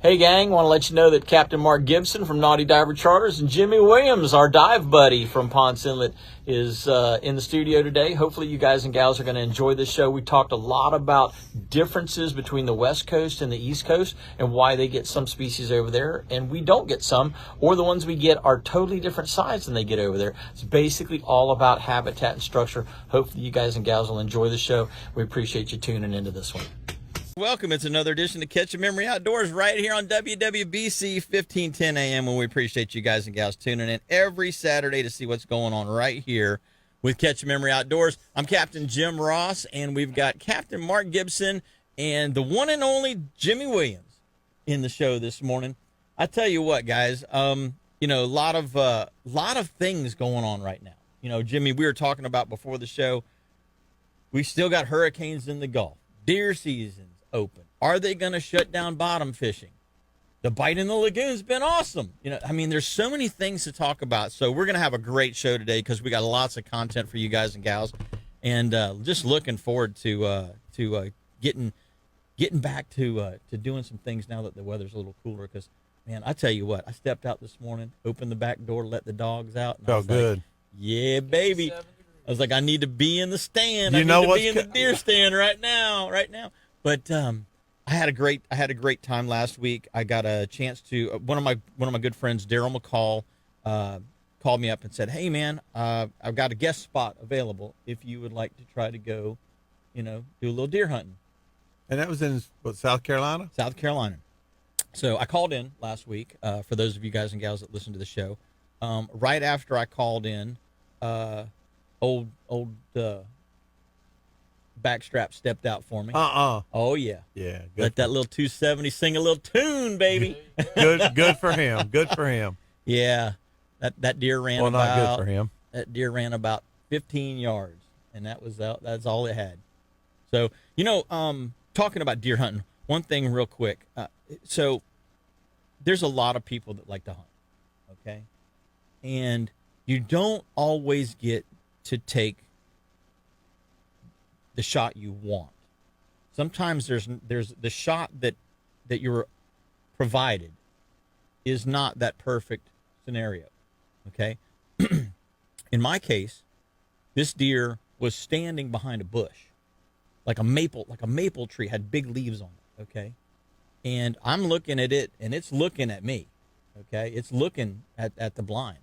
Hey gang, want to let you know that Captain Mark Gibson from Naughty Diver Charters and Jimmy Williams, our dive buddy from Ponce Inlet, is in the studio today. Hopefully you guys and gals are going to enjoy this show. We talked a lot about differences between the West Coast and the East Coast and why they get some species over there and we don't get some, or the ones we get are totally different size than they get over there. It's basically all about habitat and structure. Hopefully you guys and gals will enjoy the show. We appreciate you tuning into this one. Welcome. It's another edition of Catch a Memory Outdoors right here on WWBC 1510 AM, and we appreciate you guys and gals tuning in every Saturday to see what's going on right here with Catch a Memory Outdoors. I'm Captain Jim Ross, and we've got Captain Mark Gibson and the one and only Jimmy Williams in the show this morning. I tell you what, guys, a lot of things going on right now. You know, Jimmy, we were talking about before the show, we still got hurricanes in the Gulf, deer season open. Are they going to shut down bottom fishing? The bite in the lagoon's been awesome. There's so many things to talk about. So we're going to have a great show today because we got lots of content for you guys and gals, and just looking forward to getting back to doing some things now that the weather's a little cooler. Because, man, I tell you what, I stepped out this morning, opened the back door, let the dogs out. And felt good. Like, yeah, baby. I was like, I need to be in the stand. I need to be in the deer stand right now. But I had a great time last week. I got a chance to one of my good friends, Daryl McCall, called me up and said, "Hey man, I've got a guest spot available if you would like to try to go, do a little deer hunting." And that was in South Carolina? South Carolina. So I called in last week. For those of you guys and gals that listen to the show, right after I called in, old backstrap stepped out for me. Oh yeah. Yeah. Let that little 270 sing a little tune, baby. Good for him. Good for him. Yeah. That deer ran not good for him. That deer ran about 15 yards, and that's all it had. So, talking about deer hunting, one thing real quick. So there's a lot of people that like to hunt, okay? And you don't always get to take the shot you want. Sometimes there's the shot that you're provided is not that perfect scenario. Okay. In my case, this deer was standing behind a bush, like a maple tree, had big leaves on it. Okay. And I'm looking at it and it's looking at me. Okay. It's looking at the blind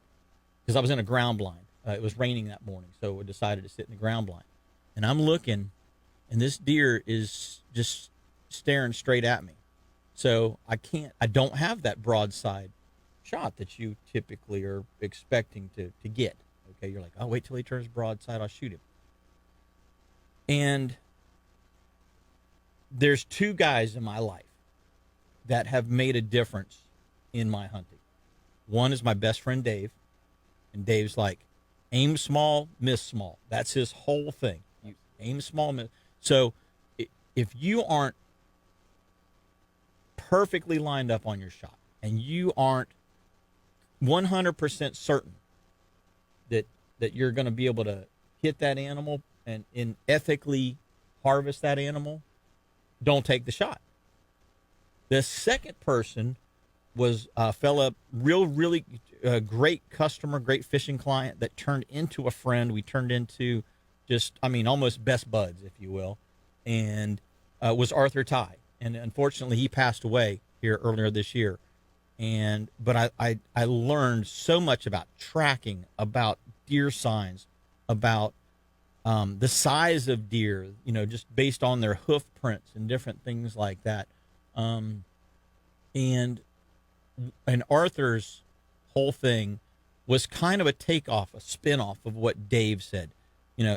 because I was in a ground blind. It was raining that morning, so I decided to sit in the ground blind. And I'm looking, and this deer is just staring straight at me. So I don't have that broadside shot that you typically are expecting to get. Okay, you're like, I'll wait till he turns broadside, I'll shoot him. And there's two guys in my life that have made a difference in my hunting. One is my best friend, Dave. And Dave's like, aim small, miss small. That's his whole thing. You aim small, miss. So if you aren't perfectly lined up on your shot and you aren't 100% certain that you're going to be able to hit that animal and ethically harvest that animal, don't take the shot. The second person was a fella, really great customer, great fishing client that turned into a friend. We turned into almost best buds, if you will, and was Arthur Ty. And unfortunately, he passed away here earlier this year. But I learned so much about tracking, about deer signs, about the size of deer, just based on their hoof prints and different things like that. And Arthur's whole thing was kind of a takeoff, a spin-off of what Dave said.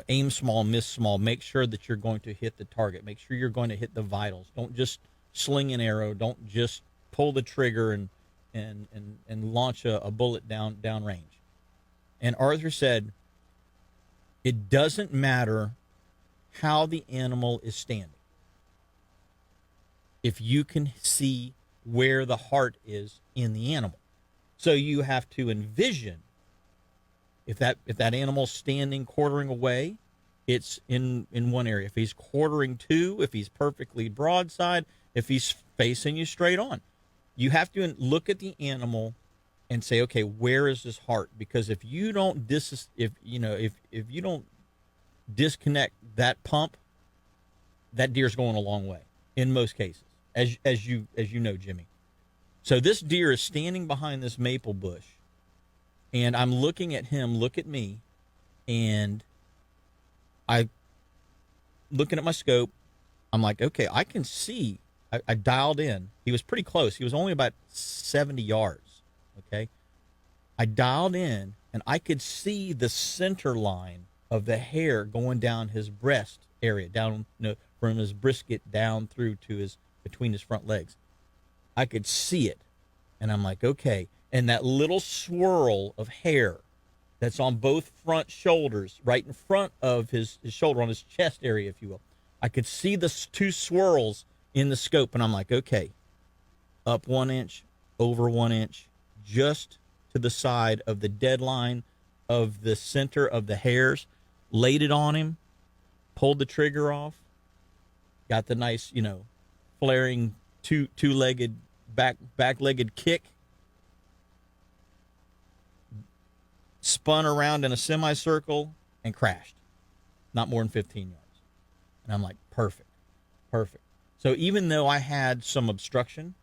Aim small, miss small. Make sure that you're going to hit the target. Make sure you're going to hit the vitals. Don't just sling an arrow. Don't just pull the trigger and launch a bullet down range. And Arthur said, it doesn't matter how the animal is standing. If you can see where the heart is in the animal. So you have to envision if that animal's standing quartering away, it's in one area. If he's quartering to, if he's perfectly broadside, if he's facing you straight on. you have to look at the animal and say, okay, where is his heart? Because if you don't if you don't disconnect that pump, that deer's going a long way in most cases, as you know, Jimmy. So this deer is standing behind this maple bush, and I'm looking at him look at me, and I looking at my scope. I'm like, okay, I can see. I dialed in. He was pretty close. He was only about 70 yards. Okay. I dialed in, and I could see the center line of the hair going down his breast area, down from his brisket down through to his between his front legs. I could see it, and I'm like, okay. And that little swirl of hair that's on both front shoulders, right in front of his shoulder, on his chest area, if you will. I could see the two swirls in the scope, and I'm like, okay, up 1 inch, over 1 inch, just to the side of the dead line of the center of the hairs, laid it on him, pulled the trigger off, got the nice, flaring two-legged, back-legged kick, spun around in a semicircle, and crashed. Not more than 15 yards. And I'm like, perfect. So even though I had some obstruction,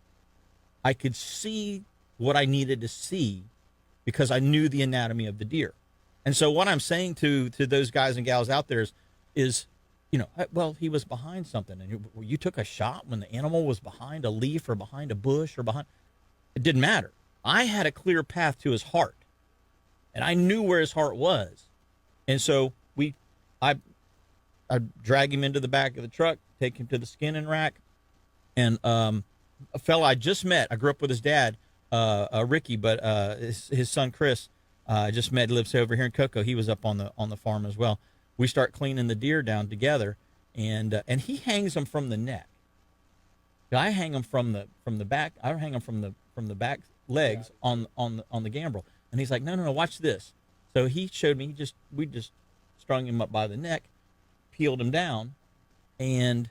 I could see what I needed to see because I knew the anatomy of the deer. And so what I'm saying to those guys and gals out there is, well, he was behind something, and you took a shot when the animal was behind a leaf or behind a bush or behind. It didn't matter. I had a clear path to his heart, and I knew where his heart was. And so I drag him into the back of the truck, take him to the skinning rack, and a fella I just met. I grew up with his dad, Ricky, but his son Chris, I just met. Lives over here in Cocoa. He was up on the farm as well. We start cleaning the deer down together, and he hangs them from the neck. I hang them from the back. I hang them from the back legs on the gambrel. And he's like, no, watch this. So he showed me. We just strung him up by the neck, peeled him down, and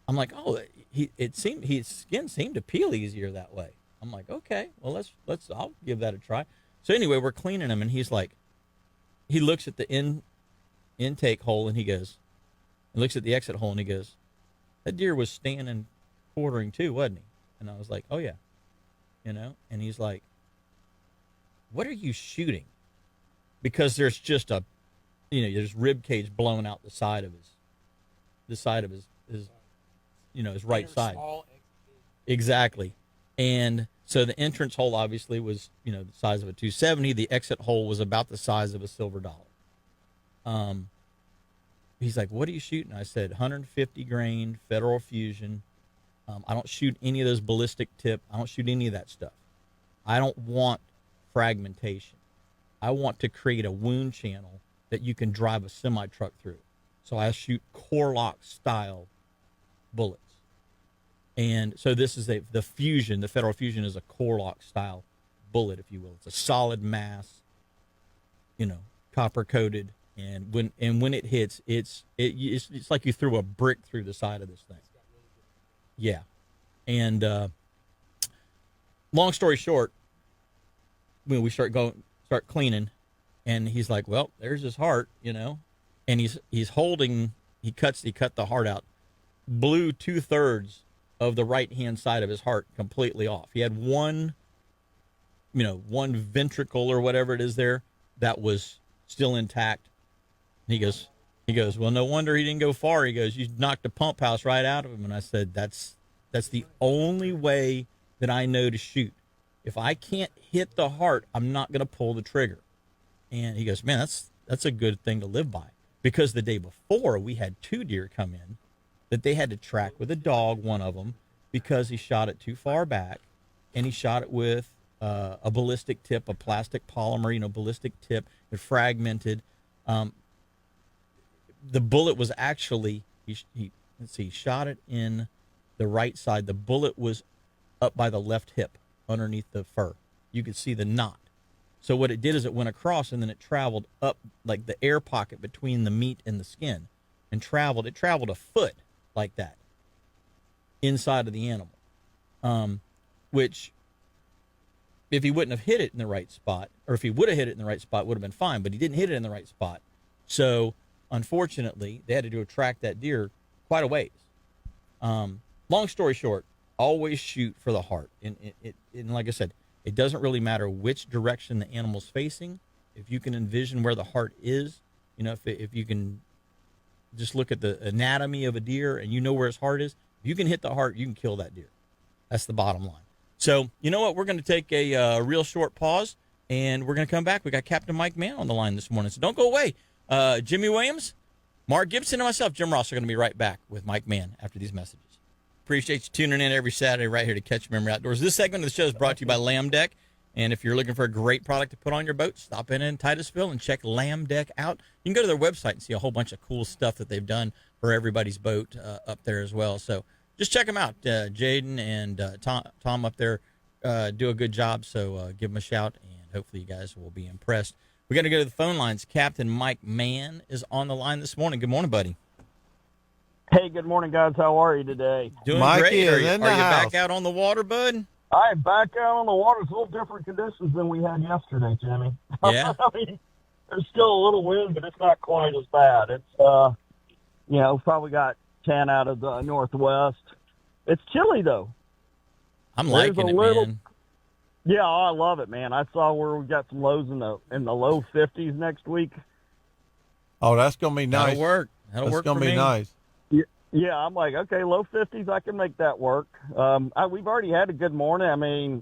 I'm like, oh, his skin seemed to peel easier that way. I'm like, okay, well I'll give that a try. So anyway, we're cleaning him, and he's like, he looks at the intake hole, and he looks at the exit hole, and he goes, that deer was standing quartering too, wasn't he? And I was like, oh yeah, and he's like, what are you shooting? Because there's just there's rib cage blown out the side of his right side. Exactly. And so the entrance hole obviously was, the size of a 270. The exit hole was about the size of a silver dollar. He's like, what are you shooting? I said, 150 grain Federal Fusion. I don't shoot any of those ballistic tip. I don't shoot any of that stuff. I don't want fragmentation. I want to create a wound channel that you can drive a semi-truck through. So I shoot core lock style bullets. And so this is the Fusion. The Federal Fusion is a core lock style bullet, if you will. It's a solid mass, copper coated. And when it hits, it's like you threw a brick through the side of this thing. Yeah. And long story short, when we start cleaning, and he's like, well, there's his heart, and he's holding, he cut the heart out, blew 2/3 of the right hand side of his heart completely off. He had one ventricle or whatever it is there that was still intact. And he goes, well, no wonder he didn't go far. He goes, you knocked the pump house right out of him. And I said, that's the only way that I know to shoot. If I can't hit the heart, I'm not going to pull the trigger. And he goes, man, that's a good thing to live by. Because the day before, we had 2 deer come in that they had to track with a dog, one of them, because he shot it too far back, and he shot it with a ballistic tip, a plastic polymer, ballistic tip. It fragmented. The bullet was actually, he shot it in the right side. The bullet was up by the left hip, underneath the fur. You could see the knot. So what it did is it went across, and then it traveled up like the air pocket between the meat and the skin, and traveled a foot like that inside of the animal. which if he wouldn't have hit it in the right spot, or if he would have hit it in the right spot, would have been fine, but he didn't hit it in the right spot. So, unfortunately, they had to track that deer quite a ways. Long story short, always shoot for the heart. And like I said, it doesn't really matter which direction the animal's facing. If you can envision where the heart is, if you can just look at the anatomy of a deer and you know where his heart is, if you can hit the heart, you can kill that deer. That's the bottom line. So, you know what? We're going to take a real short pause, and we're going to come back. We got Captain Mike Mann on the line this morning, so don't go away. Jimmy Williams, Mark Gibson, and myself, Jim Ross, are going to be right back with Mike Mann after these messages. Appreciate you tuning in every Saturday right here to Catch Memory Outdoors. This segment of the show is brought to you by Lamb Deck. And if you're looking for a great product to put on your boat, stop in Titusville and check Lamb Deck out. You can go to their website and see a whole bunch of cool stuff that they've done for everybody's boat up there as well. So just check them out. Jaden and Tom up there do a good job, so give them a shout, and hopefully you guys will be impressed. We got to go to the phone lines. Captain Mike Mann is on the line this morning. Good morning, buddy. Hey, good morning, guys. How are you today? Doing Mikey great. Are is you in the back house. out on the water, bud? I'm back out on the water. It's a little different conditions than we had yesterday, Jimmy. Yeah. I mean, there's still a little wind, but it's not quite as bad. It's, probably got 10 out of the northwest. It's chilly, though. I'm liking it, man. Yeah, I love it, man. I saw where we got some lows in the low 50s next week. Oh, that's going to be nice. That'll work. That'll work That's going for to be me. nice. Yeah, I'm like, okay, low 50s, I can make that work. We've already had a good morning. I mean,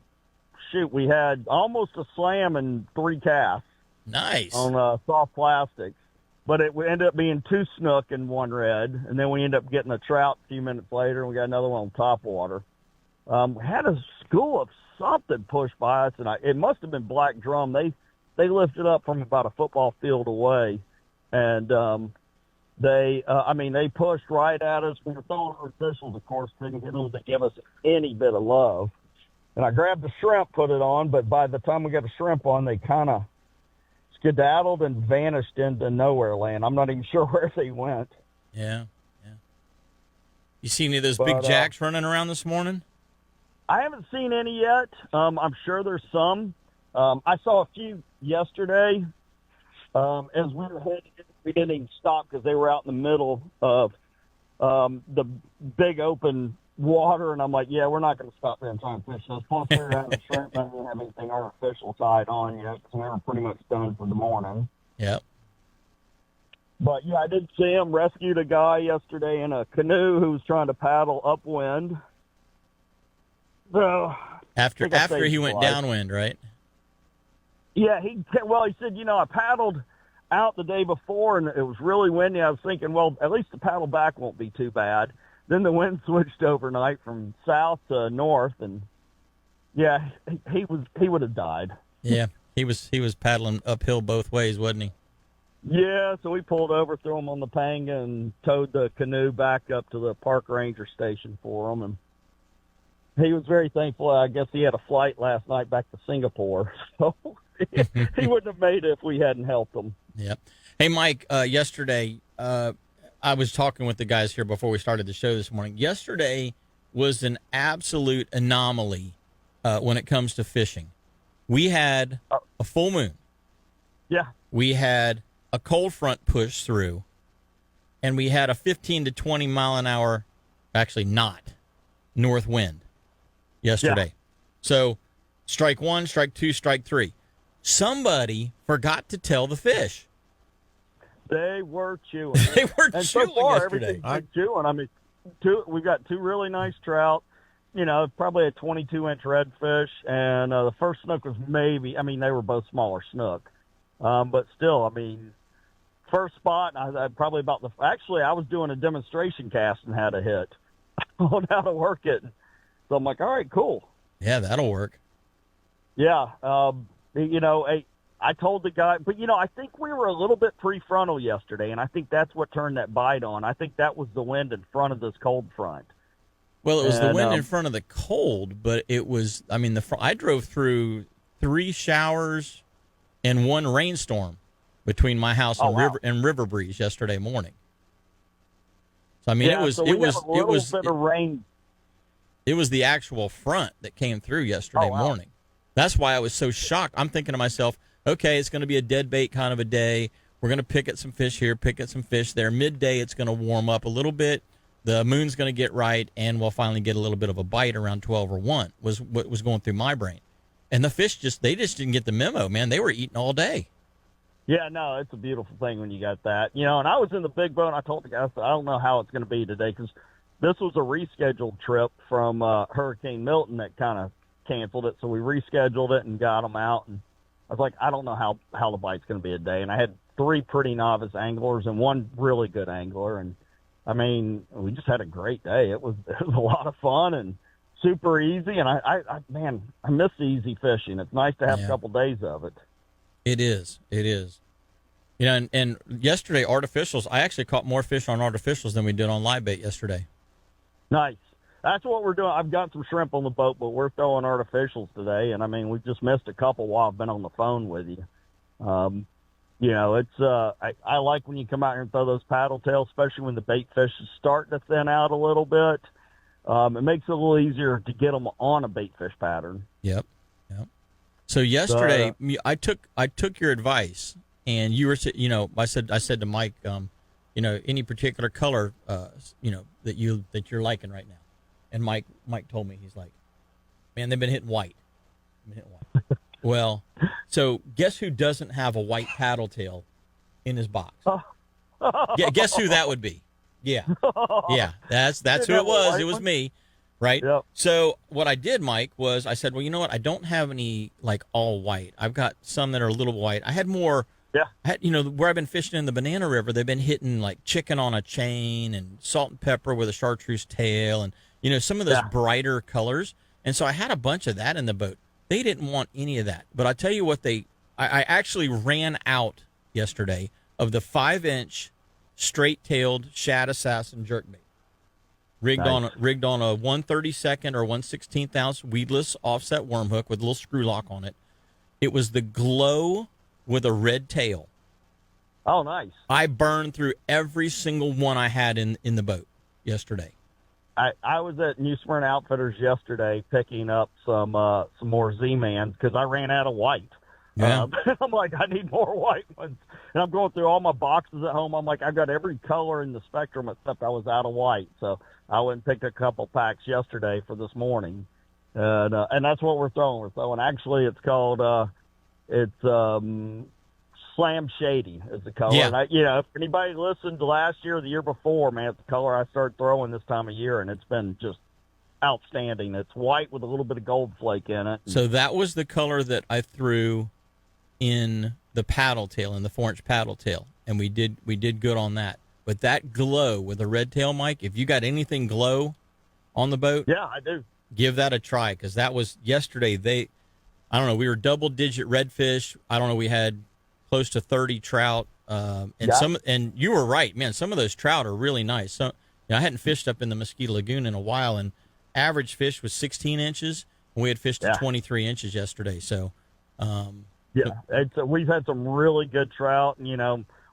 shoot, we had almost a slam and 3 casts. Nice. On soft plastics. But it ended up being 2 snook and 1 red, and then we ended up getting a trout a few minutes later, and we got another one on top water. We had a school of something pushed by us, and it must have been black drum. They lifted up from about a football field away, and they pushed right at us. We were throwing our officials, of course, couldn't get them to give us any bit of love. And I grabbed the shrimp, put it on, but by the time we got the shrimp on, they kind of skedaddled and vanished into nowhere land. I'm not even sure where they went. Yeah. You see any of those big jacks running around this morning? I haven't seen any yet. I'm sure there's some. I saw a few yesterday. As we were heading, we didn't even stop because they were out in the middle of the big open water, and I'm like, yeah, we're not going to stop there and try and fish those. Plus, we were having shrimp, and we didn't have anything artificial tied on yet because we were pretty much done for the morning. Yep. But, yeah, I did see him. Rescued a guy yesterday in a canoe who was trying to paddle upwind. So After he went downwind, right? Yeah, he said, I paddled out the day before, and it was really windy. I was thinking, well, at least the paddle back won't be too bad. Then the wind switched overnight from south to north, and, yeah, he would have died. Yeah, he was paddling uphill both ways, wasn't he? Yeah, so we pulled over, threw him on the panga, and towed the canoe back up to the park ranger station for him, and he was very thankful. I guess he had a flight last night back to Singapore, so he wouldn't have made it if we hadn't helped him. Yep. Hey, Mike, yesterday I was talking with the guys here before we started the show this morning. Yesterday was an absolute anomaly when it comes to fishing. We had a full moon. Yeah. We had a cold front push through, and we had a 15 to 20 mile an hour, actually not, north wind yesterday. Yeah. So strike 1, strike 2, strike 3. Somebody forgot to tell the fish. They were chewing. They were and chewing so far, yesterday. Everything's been chewing. I mean, we've got 2 really nice trout, probably a 22-inch redfish, and the first snook was they were both smaller snook. But still, first spot, I probably I was doing a demonstration cast and had a hit on how to work it. So I'm like, all right, cool. Yeah, that'll work. Yeah. I told the guy, but, I think we were a little bit prefrontal yesterday, and I think that's what turned that bite on. I think that was the wind in front of this cold front. Well, it was the wind in front of the cold, but it was, I drove through 3 showers and 1 rainstorm between my house and River Breeze yesterday morning. So, it was a little bit of rain. It was the actual front that came through yesterday morning. That's why I was so shocked. I'm thinking to myself, okay, it's going to be a dead bait kind of a day. We're going to pick at some fish here, pick at some fish there. Midday, it's going to warm up a little bit. The moon's going to get right, and we'll finally get a little bit of a bite around 12 or 1 was what was going through my brain. And the fish they just didn't get the memo, man. They were eating all day. Yeah, no, it's a beautiful thing when you got that. And I was in the big boat, and I told the guys, I don't know how it's going to be today because this was a rescheduled trip from Hurricane Milton that kind of canceled it. So we rescheduled it and got them out. And I was like, I don't know how the bite's going to be today. And I had 3 pretty novice anglers and 1 really good angler. And, I mean, we just had a great day. It was a lot of fun and super easy. And, I miss the easy fishing. It's nice to have a couple days of it. It is. And yesterday, artificials, I actually caught more fish on artificials than we did on live bait yesterday. Nice. That's what we're doing. I've got some shrimp on the boat, but we're throwing artificials today. And, I mean, we've just missed a couple while I've been on the phone with you. It's I like when you come out here and throw those paddle tails, especially when the bait fish is starting to thin out a little bit. It makes it a little easier to get them on a bait fish pattern. Yep. So yesterday, I took your advice, and you were, I said to Mike, any particular color, that you're liking right now, and Mike told me, he's like, man, they've been hitting white. Well, so guess who doesn't have a white paddle tail in his box? Guess who that would be? Yeah, that's who it was. It was me. Right. Yep. So what I did, Mike, was I said, well, you know what? I don't have any like all white. I've got some that are a little white. I had more. Yeah. Where I've been fishing in the Banana River, they've been hitting like chicken on a chain and salt and pepper with a chartreuse tail and, some of those brighter colors. And so I had a bunch of that in the boat. They didn't want any of that. But I tell you what, I actually ran out yesterday of the 5-inch straight-tailed shad assassin jerkbait. Rigged on a 1/32 or 1/16 ounce weedless offset worm hook with a little screw lock on it. It was the Glow with a red tail. Oh, nice. I burned through every single one I had in the boat yesterday. I was at New Smyrna Outfitters yesterday picking up some more Z-Mans because I ran out of white. Yeah. I'm like, I need more white ones. And I'm going through all my boxes at home. I'm like, I've got every color in the spectrum except I was out of white. So I went and picked a couple packs yesterday for this morning. And that's what we're throwing. We're throwing, actually, it's called, Slam Shady is the color. Yeah. And if anybody listened to last year or the year before, man, it's the color I started throwing this time of year, and it's been just outstanding. It's white with a little bit of gold flake in it. So that was the color that I threw in the paddle tail, in the 4-inch paddle tail, and we did good on that. But that Glow with a red tail, Mike, if you got anything Glow on the boat, yeah, I do. Give that a try, because that was yesterday. I don't know, we were double-digit redfish. I don't know, we had close to 30 trout, and you were right, man. Some of those trout are really nice. So, I hadn't fished up in the Mosquito Lagoon in a while, and average fish was 16 inches, and we had fished to 23 inches yesterday. So, we've had some really good trout, and we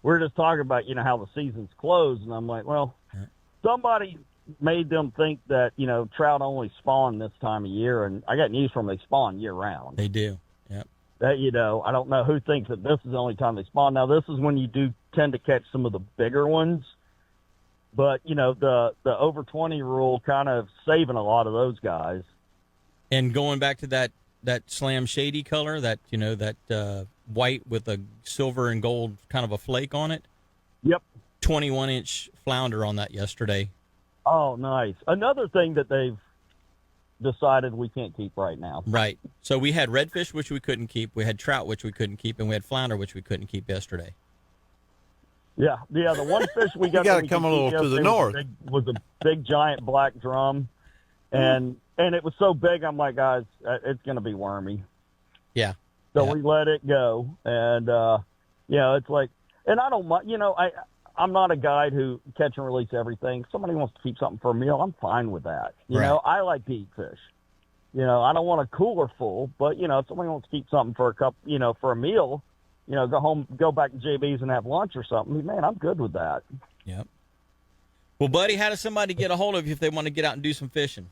were just talking about how the season's closed, and I'm like, well, somebody made them think that trout only spawn this time of year, and I got news from them, they spawn year round. They do. Yep. That I don't know who thinks that this is the only time they spawn. Now this is when you do tend to catch some of the bigger ones, but the over 20 rule kind of saving a lot of those guys. And going back to that Slam Shady color, that white with a silver and gold kind of a flake on it. Yep. 21-inch flounder on that yesterday. Oh, nice. Another thing that they've decided we can't keep right now. Right. So we had redfish, which we couldn't keep. We had trout, which we couldn't keep, and we had flounder, which we couldn't keep yesterday. Yeah. The one fish we got. You got to come a little to the north. Was a big giant black drum, and it was so big. I'm like, guys, it's going to be wormy. Yeah. So we let it go, and it's like, and I don't mind. I'm not a guy who catch and release everything. If somebody wants to keep something for a meal, I'm fine with that. I like to eat fish. I don't want a cooler full, but if somebody wants to keep something for a cup, for a meal, go home, go back to JB's and have lunch or something. Man, I'm good with that. Yep. Well, buddy, how does somebody get a hold of you if they want to get out and do some fishing?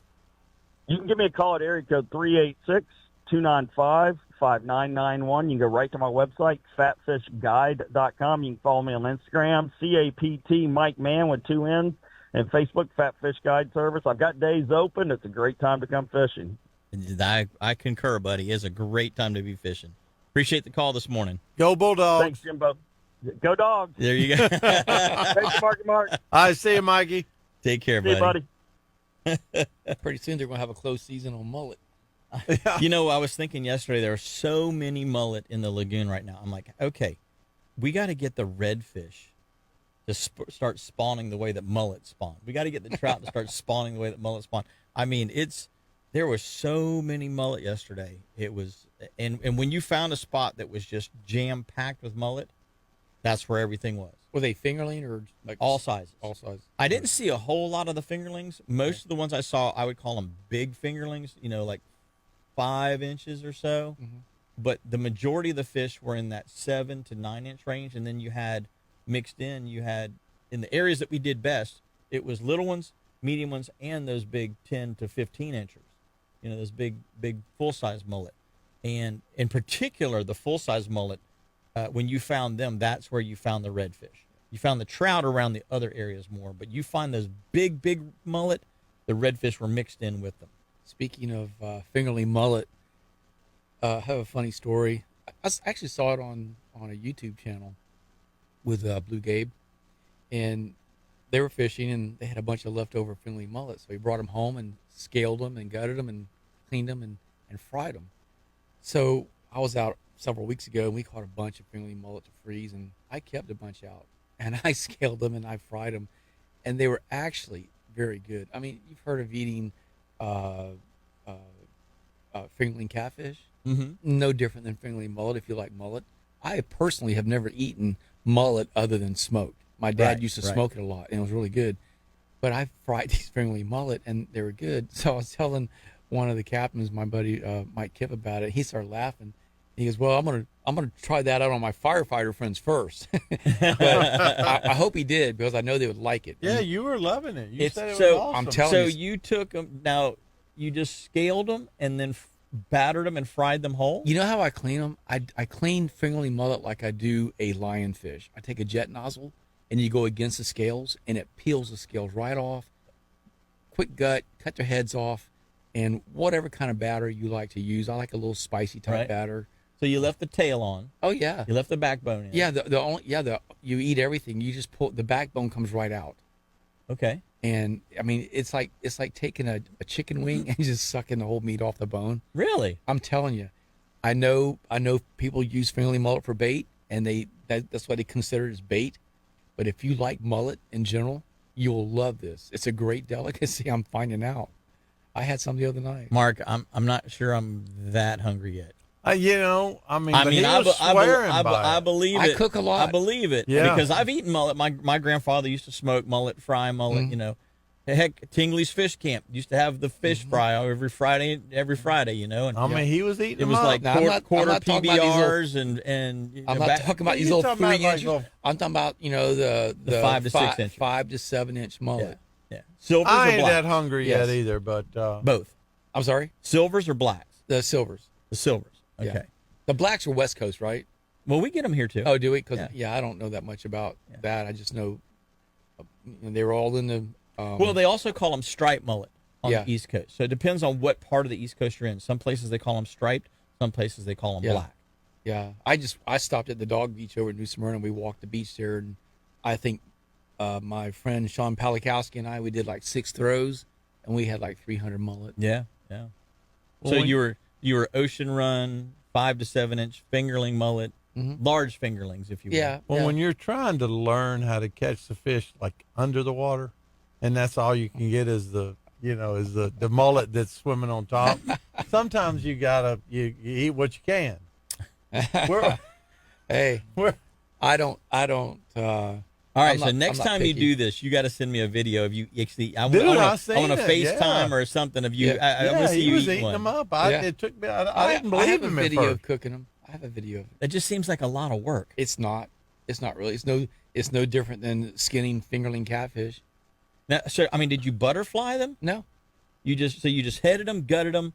You can give me a call at area code 386-295-5991. You can go right to my website, fatfishguide.com. You can follow me on Instagram, CAPT Mike Mann with 2 N's, and Facebook, Fat Fish Guide Service. I've got days open. It's a great time to come fishing. I concur, buddy. It's a great time to be fishing. Appreciate the call this morning. Go Bulldogs. Thanks, Jimbo. Go Dogs. There you go. Thanks, Marky Mark. I see you, Mikey. Take care, See you, buddy. Pretty soon they're going to have a closed season on mullet. You know, I was thinking yesterday, there are so many mullet in the lagoon right now. I'm like, okay, we got to get the redfish to start spawning the way that mullet spawn. We got to get the trout to start spawning the way that mullet spawn. I mean, there were so many mullet yesterday. It was, and when you found a spot that was just jam packed with mullet, that's where everything was. Were they fingerling or like All sizes. All sizes. I didn't see a whole lot of the fingerlings. Most of the ones I saw, I would call them big fingerlings, you know, like 5 inches or so. Mm-hmm. But the majority of the fish were in that 7 to 9 inch range. And then you had mixed in, in the areas that we did best, it was little ones, medium ones, and those big 10 to 15 inchers. You know, those big full-size mullet. And in particular, the full-size mullet, when you found them, that's where you found the redfish. You found the trout around the other areas more, but you find those big mullet, the redfish were mixed in with them. Speaking of fingerling mullet, I have a funny story. I actually saw it on a YouTube channel with Blue Gabe, and they were fishing, and they had a bunch of leftover fingerling mullet, so he brought them home and scaled them and gutted them and cleaned them and fried them. So I was out several weeks ago, and we caught a bunch of fingerling mullet to freeze, and I kept a bunch out, and I scaled them and I fried them, and they were actually very good. I mean, you've heard of eating fingerling catfish. Mm-hmm. No different than fingerling mullet if you like mullet. I personally have never eaten mullet other than smoked. My dad used to smoke it a lot, and it was really good. But I fried these fingerling mullet, and they were good. So I was telling one of the captains, my buddy Mike Capt, about it. He started laughing. He goes, "Well, I'm gonna try that out on my firefighter friends first." But I hope he did, because I know they would like it. Yeah, you were loving it. You said it was so awesome. I'm telling So you. you took them. Now you just scaled them and then battered them and fried them whole. You know how I clean them? I clean fingerling mullet like I do a lionfish. I take a jet nozzle, and you go against the scales, and it peels the scales right off. Quick gut, cut their heads off, and whatever kind of batter you like to use. I like a little spicy type batter. So you left the tail on. Oh yeah, You left the backbone in. yeah. You eat everything. You just pull the backbone comes right out. Okay. And I mean, it's like taking a chicken wing and just sucking the whole meat off the bone. Really? I'm telling you, I know people use fingerling mullet for bait, and that's what they consider it as bait. But if you like mullet in general, you'll love this. It's a great delicacy. I'm finding out. I had some the other night. Mark, I'm not sure I'm that hungry yet. But he was swearing by I it. believe I it. cook a lot. I believe it. Yeah. Because I've eaten mullet. My grandfather used to smoke mullet, fry mullet. You know, heck, Tingley's Fish Camp used to have the fish fry every Friday. You know, and I mean, he was eating it them was up. like Now, I'm not quarter talking about these PBRs and you I'm know, not talking about these You're little talking about 3 like inches. little- I'm talking about the 5 to 6 inch. 5 to 7 inch mullet. Yeah. Silvers I or ain't blacks? that hungry Yes. yet either, but Both. I'm sorry, Silvers or blacks? the silvers. The silvers. Okay. Yeah. The blacks are West Coast, right? Well, we get them here too. Oh, do we? Because Yeah. I don't know that much about that. I just know they were all in the. Well, they also call them striped mullet on Yeah. the East Coast. So it depends on what part of the East Coast you're in. Some places they call them striped. Some places they call them Yeah. black. Yeah, I stopped at the dog beach over in New Smyrna. We walked the beach there, and I think my friend Sean Palikowski and we did like 6 throws, and we had like 300 mullet. Yeah. Yeah. Well, So when- you were ocean run 5 to 7 inch fingerling mullet, large fingerlings if you will. Yeah. well, yeah. when you're trying to learn how to catch the fish like under the water, and that's all you can get is the mullet that's swimming on top. Sometimes you eat what you can. We're, Hey, we're, I don't. All right, I'm so not- next I'm not time you picky. do this, you got to send me a video of you actually. I Dude, I want seen to it, FaceTime yeah. or something of you. Yeah. I want to see he you was eating eating one. them up. Yeah. It took me. I didn't I believe have a him at video first. of cooking them. I have a video of it. It just seems like a lot of work. It's not. It's not really. It's no different than skinning fingerling catfish. Now, so I mean, did you butterfly them? No. You just headed them, gutted them,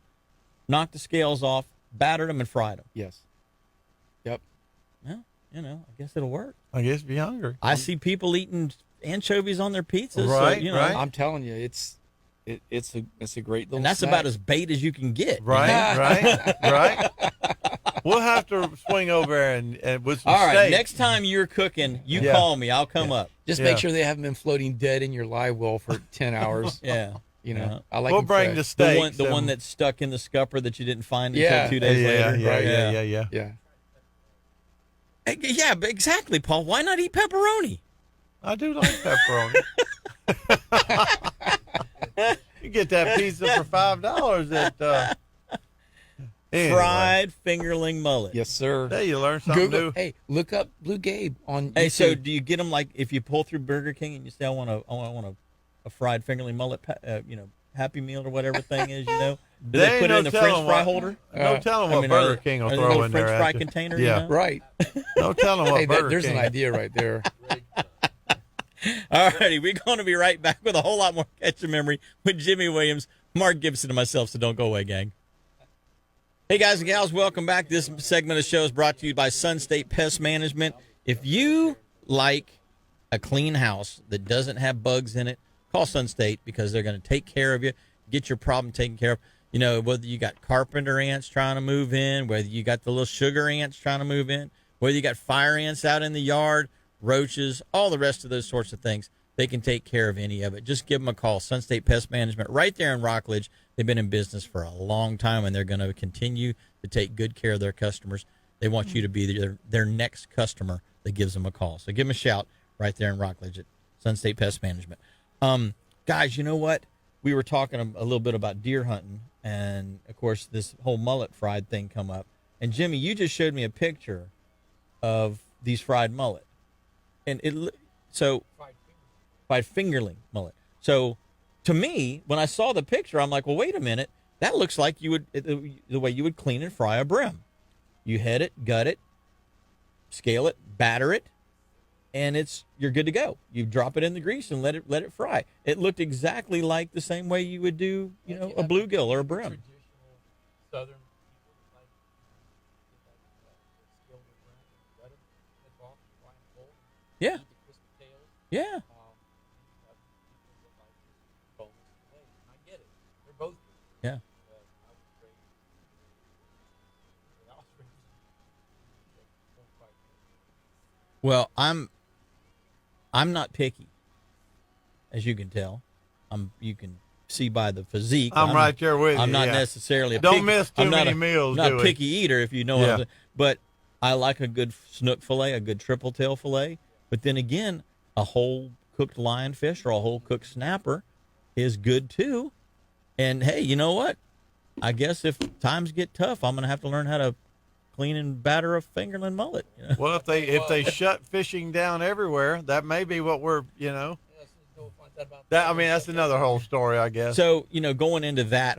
knocked the scales off, battered them, and fried them. Yes. Yep. Well, I guess it'll work. I guess be hungry. I see people eating anchovies on their pizzas. Right, so, right. I'm telling you, it's a great little And that's snack. about as bait as you can get. Right. We'll have to swing over and with some All right, steak. next time you're cooking, you Yeah. call me. I'll come up. Just Yeah. make sure they haven't been floating dead in your live well for 10 hours. Yeah. I like We'll them bring the fresh. steak. The one that's stuck in the scupper that you didn't find Yeah. until 2 days later. Yeah. Yeah. Yeah, but exactly, Paul. Why not eat pepperoni? I do like pepperoni. You get that pizza for $5 at anyway. Fried fingerling mullet. Yes, sir. There you learn something Google. new. Hey, look up Blue Gabe on Hey, YouTube. so do you get them like if you pull through Burger King and you say I want a fried fingerling mullet, Happy Meal or whatever thing is, Do They they ain't put it no in the French telling fry what- holder? No telling I what mean, Burger are they- King will are they throw little in French there. fry after. container. Yeah. Right. No telling what Hey, Burger there's King. an idea right there. All righty, we're going to be right back with a whole lot more Catch a Memory with Jimmy Williams, Mark Gibson, and myself, so don't go away, gang. Hey, guys and gals, welcome back. This segment of the show is brought to you by Sun State Pest Management. If you like a clean house that doesn't have bugs in it, call Sun State because they're going to take care of you, get your problem taken care of. Whether you got carpenter ants trying to move in, whether you got the little sugar ants trying to move in, whether you got fire ants out in the yard, roaches, all the rest of those sorts of things, they can take care of any of it. Just give them a call. Sun State Pest Management right there in Rockledge. They've been in business for a long time, and they're going to continue to take good care of their customers. They want you to be their next customer that gives them a call. So give them a shout right there in Rockledge at Sun State Pest Management. Guys, you know what? We were talking a little bit about deer hunting, and, of course, this whole mullet fried thing come up. And, Jimmy, you just showed me a picture of these fried mullet. And fried fingerling mullet. So to me, when I saw the picture, I'm like, well, wait a minute. That looks like the way you would clean and fry a brim. You head it, gut it, scale it, batter it, and you're good to go. You drop it in the grease and let it fry. It looked exactly like the same way you would do, a bluegill or a brim. Traditional Southern people like scale their brim, gut them, head off, fry them whole, Yeah, eat the crispy tails. yeah. I get it. They're both good. Yeah. But I was raised. Don't quite. Well, I'm not picky, as you can tell. You can see by the physique. I'm right there with you. I'm not yeah. necessarily a Don't picky, miss too I'm not many a, meals, not do a we? picky eater, if you know what Yeah. I'm saying. But I like a good snook fillet, a good triple tail fillet. But then again, a whole cooked lionfish or a whole cooked snapper is good too. And hey, you know what? I guess if times get tough, I'm gonna have to learn how to clean and batter a fingerling mullet. Well, if they shut fishing down everywhere, that may be what we're. That's another whole story, I guess. So, going into that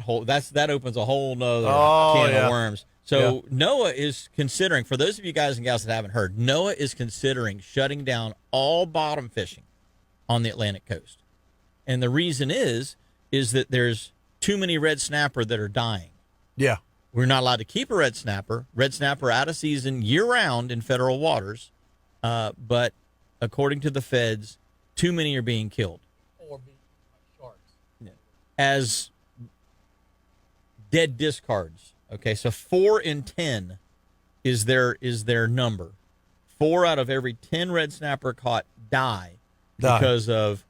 that opens a whole nother Oh, can yeah. of worms. So Noah is considering, for those of you guys and gals that haven't heard, Noah is considering shutting down all bottom fishing on the Atlantic coast. And the reason is that there's too many red snapper that are dying. Yeah. We're not allowed to keep a red snapper. Red snapper out of season year-round in federal waters. But according to the feds, too many are being killed. Or be like sharks. As dead discards. Okay, so 4 in 10 is their number. 4 out of every 10 red snapper caught die because of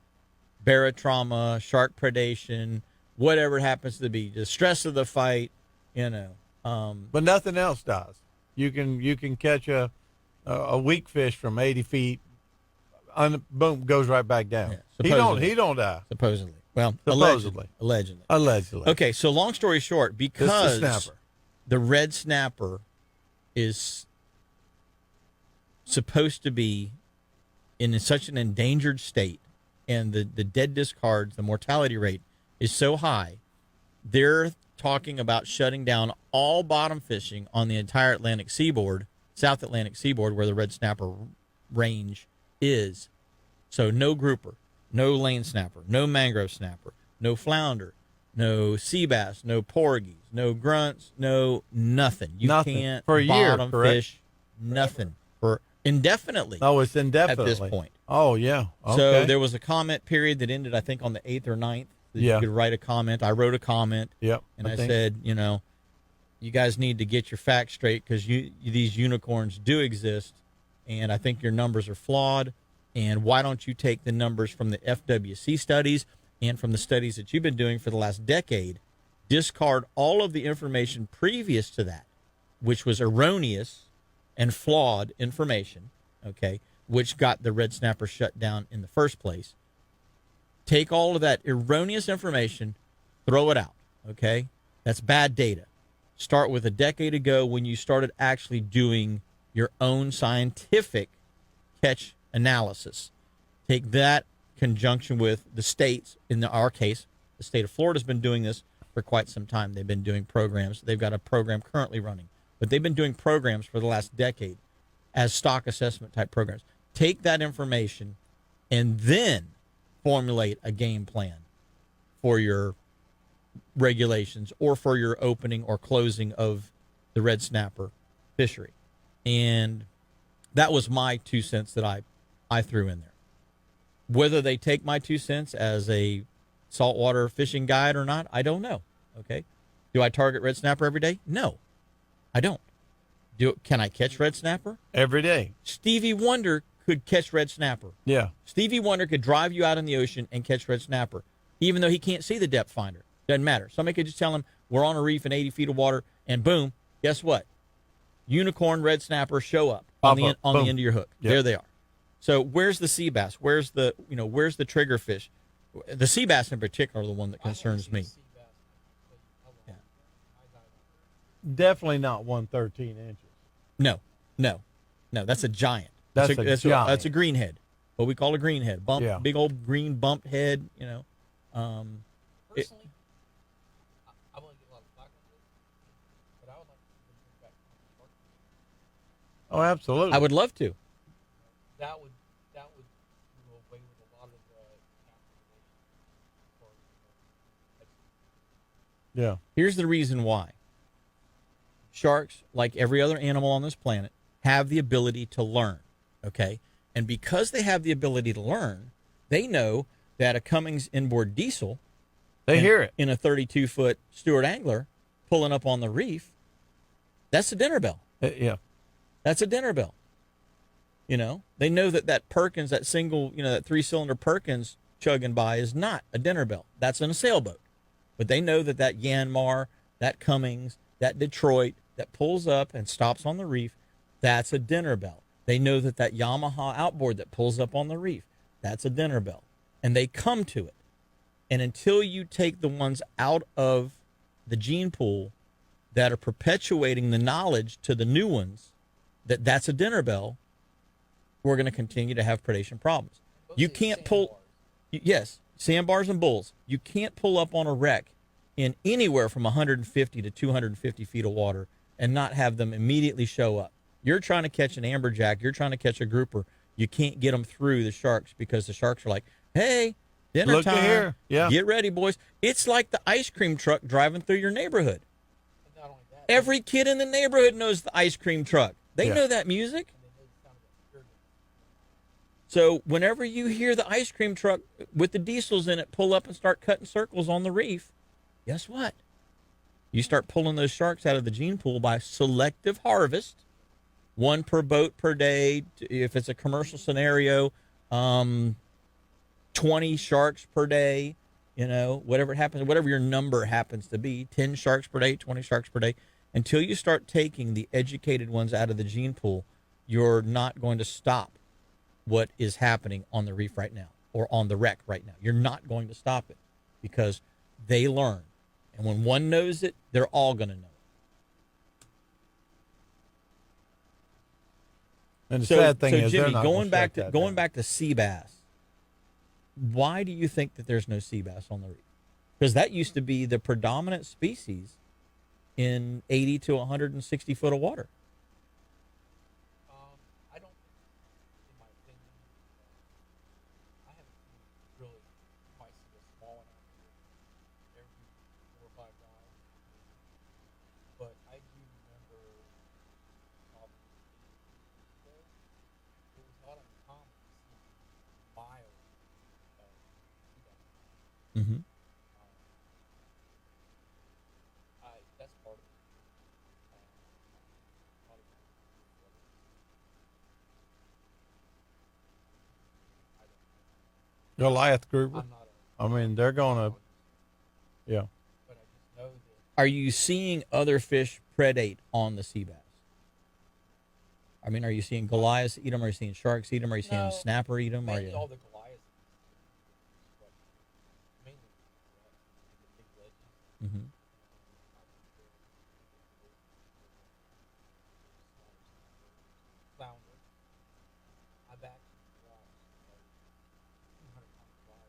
barotrauma, shark predation, whatever it happens to be, the stress of the fight, But nothing else does. You can catch a weak fish from 80 feet, boom, goes right back down. Yeah, he don't die. supposedly. Well, Supposedly. allegedly. Allegedly. Okay, so long story short, This is because the snapper. the red snapper is supposed to be in such an endangered state, and the dead discards, the mortality rate is so high, they're talking about shutting down all bottom fishing on the entire Atlantic seaboard, South Atlantic seaboard, where the red snapper range is. So no grouper, no lane snapper, no mangrove snapper, no flounder, no sea bass, no porgies, no grunts, no nothing. You Nothing. can't For a year, bottom correct? fish nothing for indefinitely Oh, it's at indefinitely. this point. Oh, yeah. Okay. So there was a comment period that ended, I think, on the 8th or 9th. That Yeah. You could write a comment. I wrote a comment, Yep. and I think- said, you guys need to get your facts straight because these unicorns do exist, and I think your numbers are flawed. And why don't you take the numbers from the FWC studies and from the studies that you've been doing for the last decade, discard all of the information previous to that, which was erroneous and flawed information, okay, which got the red snapper shut down in the first place. Take all of that erroneous information, throw it out, okay? That's bad data. Start with a decade ago when you started actually doing your own scientific catch analysis. Take that conjunction with the states. In our case, the state of Florida has been doing this for quite some time. They've been doing programs. They've got a program currently running, but they've been doing programs for the last decade as stock assessment type programs. Take that information and then formulate a game plan for your regulations or for your opening or closing of the red snapper fishery. And that was my 2 cents that I threw in there. Whether they take my 2 cents as a saltwater fishing guide or not, I don't know. Okay. Do I target red snapper every day? No, I don't. Can I catch red snapper? Every day. Stevie Wonder could catch red snapper. Yeah. Stevie Wonder could drive you out in the ocean and catch red snapper, even though he can't see the depth finder. Doesn't matter. Somebody could just tell him we're on a reef in 80 feet of water, and boom, guess what? Unicorn red snapper show up on the end of your hook. Yep. There they are. So where's the sea bass? Where's the trigger fish? The sea bass in particular are the one that concerns me. Yeah. Definitely not 113 inches. No. That's a giant. That's a giant. That's a greenhead. What we call a greenhead. Bump, Yeah. Big old green bumped head. Personally, I want to get a lot of flack on this, but I would like to bring back shark. Oh, absolutely. I would love to. That would do away with a lot of the capitalization for Yeah. Here's the reason why. Sharks, like every other animal on this planet, have the ability to learn, okay? And because they have the ability to learn, they know that a Cummins inboard diesel Hear it. in a 32-foot Stewart angler pulling up on the reef, that's a dinner bell. Yeah. That's a dinner bell. They know that Perkins, that single, that 3-cylinder Perkins chugging by is not a dinner bell. That's in a sailboat. But they know that Yanmar, that Cummins, that Detroit that pulls up and stops on the reef, that's a dinner bell. They know that Yamaha outboard that pulls up on the reef, that's a dinner bell. And they come to it. And until you take the ones out of the gene pool that are perpetuating the knowledge to the new ones that's a dinner bell, we're going to continue to have predation problems. You can't pull, yes, sandbars and bulls. You can't pull up on a wreck in anywhere from 150 to 250 feet of water and not have them immediately show up. You're trying to catch an amberjack. You're trying to catch a grouper. You can't get them through the sharks because the sharks are like, hey, dinner Look time. here. Yeah. Get ready, boys. It's like the ice cream truck driving through your neighborhood. And not only that, Every kid in the neighborhood knows the ice cream truck. They Yeah. know that music. and they know the sound of that experience. So whenever you hear the ice cream truck with the diesels in it pull up and start cutting circles on the reef, guess what? You start pulling those sharks out of the gene pool by selective harvest, 1 per boat per day. If it's a commercial scenario, 20 sharks per day, whatever it happens, whatever your number happens to be, 10 sharks per day, 20 sharks per day. Until you start taking the educated ones out of the gene pool, you're not going to stop what is happening on the reef right now or on the wreck right now. You're not going to stop it because they learn. And when one knows it, they're all going to know it. And the sad thing is, Jimmy, they're not going back to back to sea bass, why do you think that there's no sea bass on the reef? Because that used to be the predominant species in 80 to 160 foot of water. I don't, in my opinion, I haven't seen really, you might see a small one out here every Goliath grouper. I'm not a. I mean, they're gonna, yeah. But I just know that. Are you seeing other fish predate on the sea bass? I mean, are you seeing Goliaths eat them? Are you seeing sharks eat them? Are you seeing No, snapper eat them? Are Mainly you? all the Goliaths. But mainly the big ledges. Mm-hmm. Flounder. I've actually lost like 200 pound fly.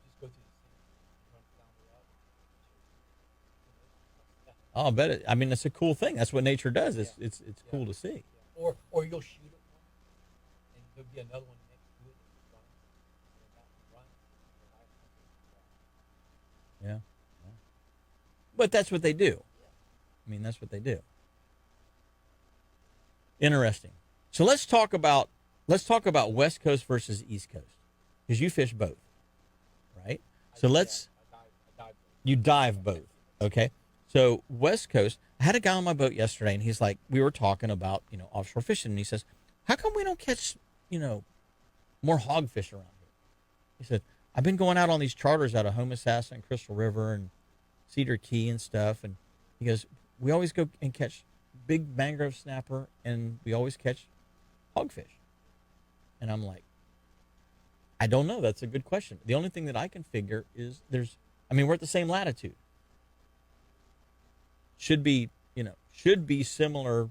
Just go to the sea, run flounder up. Oh, I bet it. I mean, it's a cool thing. That's what nature does. It's Yeah. it's cool to see. Yeah. Or you'll shoot at one, and there'll be another one next to it that's running, and then that one runs. And the last one goes fly. Yeah. But that's what they do. I mean, that's what they do. Interesting. So let's talk about West Coast versus East Coast, because you fish both, right? So let's I dive. you dive both, okay? So West Coast. I had a guy on my boat yesterday, and he's like, we were talking about offshore fishing, and he says, how come we don't catch more hogfish around here? He said, I've been going out on these charters out of Homosassa and Crystal River and Cedar Key and stuff, and he goes, we always go and catch big mangrove snapper, and we always catch hogfish. And I'm like, I don't know. That's a good question. The only thing that I can figure is we're at the same latitude. Should be similar.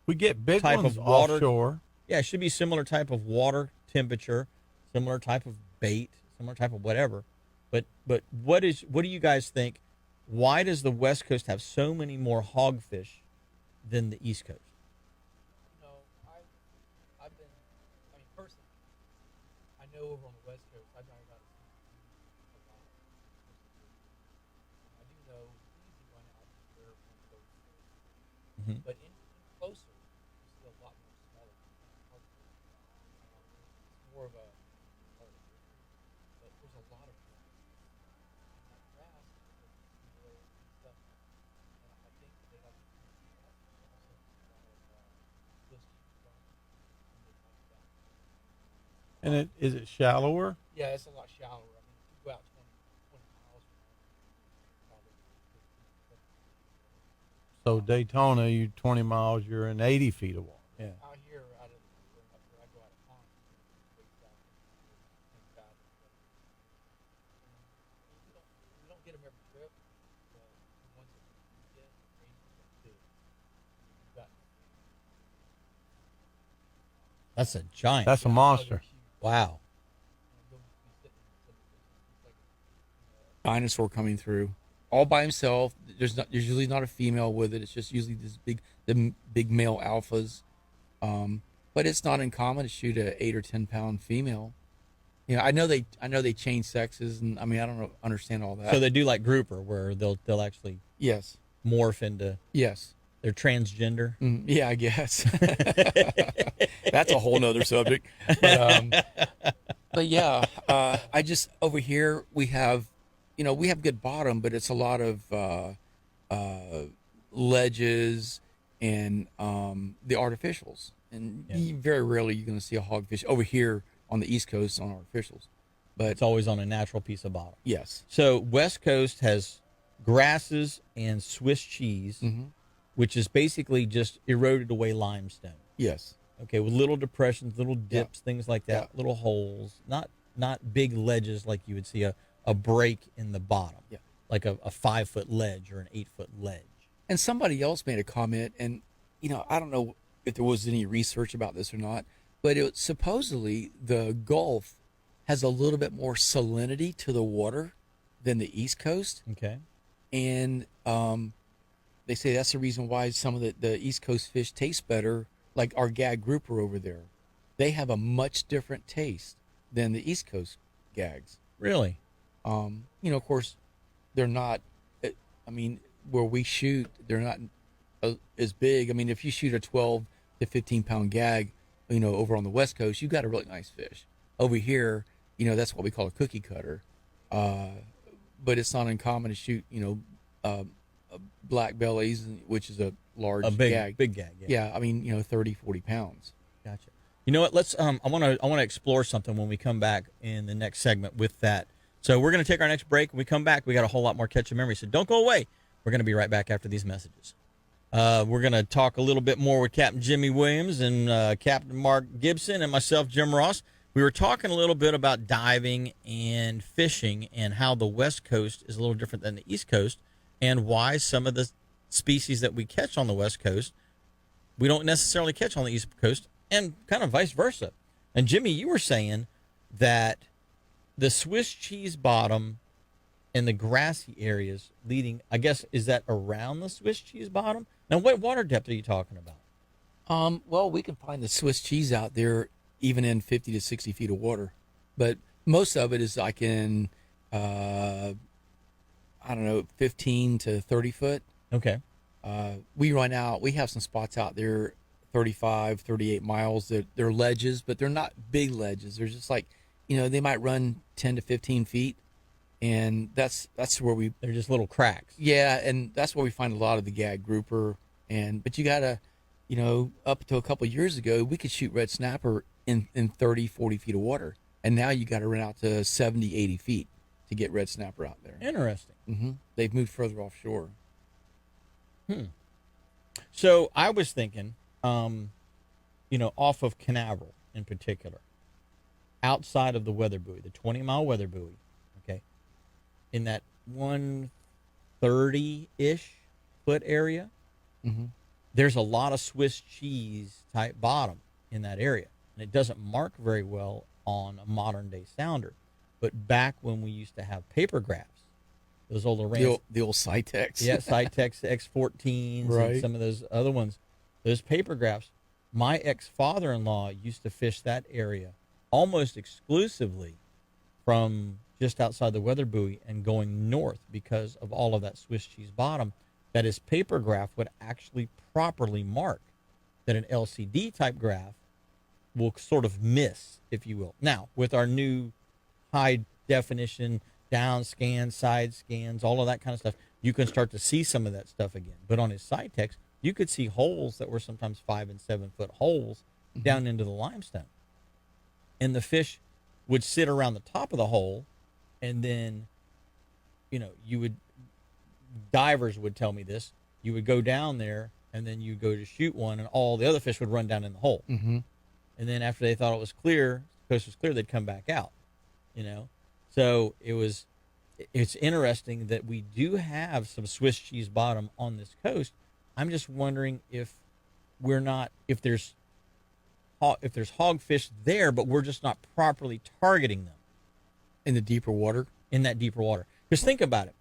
We get big Type ones of water. offshore. Yeah, it should be similar type of water temperature, similar type of bait, similar type of whatever. But what do you guys think? Why does the West Coast have so many more hogfish than the East Coast? I've been. I mean, personally, I know over on the West Coast, I dive out of sea a lot. I do know we usually run out where one goes. Mhm. But in closer, you see a lot more smaller. It's more of a. But there's a lot of grass. And that grass is the and stuff. And I think they have And is it shallower? yeah, it's a lot shallower. I mean, if you go out 20 miles from So Daytona, you 20 miles, you're in 80 feet of water. Yeah. out here, out of where I go out of pond, way south, we don't get them every trip, but the ones that we get, they do. You got That's a giant. That's a monster. Wow. you'll be sitting in some Dinosaur coming through all by himself. There's usually not a female with it. It's just usually the big male alphas. But it's not uncommon to shoot a 8 or 10 pound female. I know they change sexes, and I mean I don't understand all that. So they do like grouper, where they'll actually yes, morph into yes. they're transgender. Yeah, I guess. That's a whole nother subject. But yeah, I just over here we have good bottom, but it's a lot of ledges and the artificials, and very rarely you're going to see a hogfish over here on the East Coast on artificials. But It's always on a natural piece of bottom. yes, So West Coast has grasses and Swiss cheese, which is basically just eroded away limestone. yes, Okay, with little depressions, little dips, things like that, Yeah. little holes, not big ledges like you would see a break in the bottom, Yeah. like a 5-foot ledge or an 8-foot ledge. And somebody else made a comment, and I don't know if there was any research about this or not, but supposedly the Gulf has a little bit more salinity to the water than the East Coast, Okay. and they say that's the reason why some of the East Coast fish taste better, like our gag grouper over there. They have a much different taste than the East Coast gags. Really? Of course, they're not. I mean, where we shoot, they're not as big. I mean, if you shoot a 12 to 15 pound gag, over on the West Coast, you got a really nice fish. Over here, that's what we call a cookie cutter. But it's not uncommon to shoot, black bellies, which is a large A big gag. big gag. Yeah, I mean, 30, 40 pounds. Gotcha. You know what? Let's I want to explore something when we come back in the next segment with that. So we're going to take our next break. When we come back, we got a whole lot more Catch a Memory. So don't go away. We're going to be right back after these messages. We're going to talk a little bit more with Captain Jimmy Williams and Captain Mark Gibson and myself, Jim Ross. We were talking a little bit about diving and fishing and how the West Coast is a little different than the East Coast and why some of the species that we catch on the West Coast we don't necessarily catch on the East Coast and kind of vice versa. And Jimmy, you were saying that the Swiss cheese bottom and the grassy areas leading, I guess, is that around the Swiss cheese bottom? Now, what water depth are you talking about? Well, we can find the Swiss cheese out there even in 50 to 60 feet of water. But most of it is like in, I don't know, 15 to 30 foot. Okay. We have some spots out there, 35, 38 miles. They're ledges, but they're not big ledges. They're just like, they might run 10 to 15 feet. And that's where they're just little cracks. Yeah, and that's where we find a lot of the gag grouper. But you gotta, up to a couple of years ago, we could shoot red snapper in 30, 40 feet of water. And now you got to run out to 70, 80 feet to get red snapper out there. Interesting. Mm-hmm. They've moved further offshore. So I was thinking, off of Canaveral in particular, outside of the weather buoy, the 20-mile weather buoy, okay, in that 130-ish foot area, there's a lot of Swiss cheese type bottom in that area. And it doesn't mark very well on a modern day sounder. But back when we used to have paper graphs, those old Lowrance, the old Cytex. Yeah, Cytex X14s right. And some of those other ones, those paper graphs, my ex-father-in-law used to fish that area almost exclusively from just outside the weather buoy and going north because of all of that Swiss cheese bottom that his paper graph would actually properly mark that an LCD type graph will sort of miss, if you will. Now, with our new high definition down scans, side scans, all of that kind of stuff, you can start to see some of that stuff again. But on his Cytex, you could see holes that were sometimes 5 and 7 foot holes down into the limestone. And the fish would sit around the top of the hole, and then, divers would tell me this, you would go down there, and then you go to shoot one, and all the other fish would run down in the hole. Mm-hmm. And then after they thought it was clear, the coast was clear, they'd come back out, So it's interesting that we do have some Swiss cheese bottom on this coast. I'm just wondering if there's hogfish there, but we're just not properly targeting them. In the deeper water? In that deeper water. Because think about it.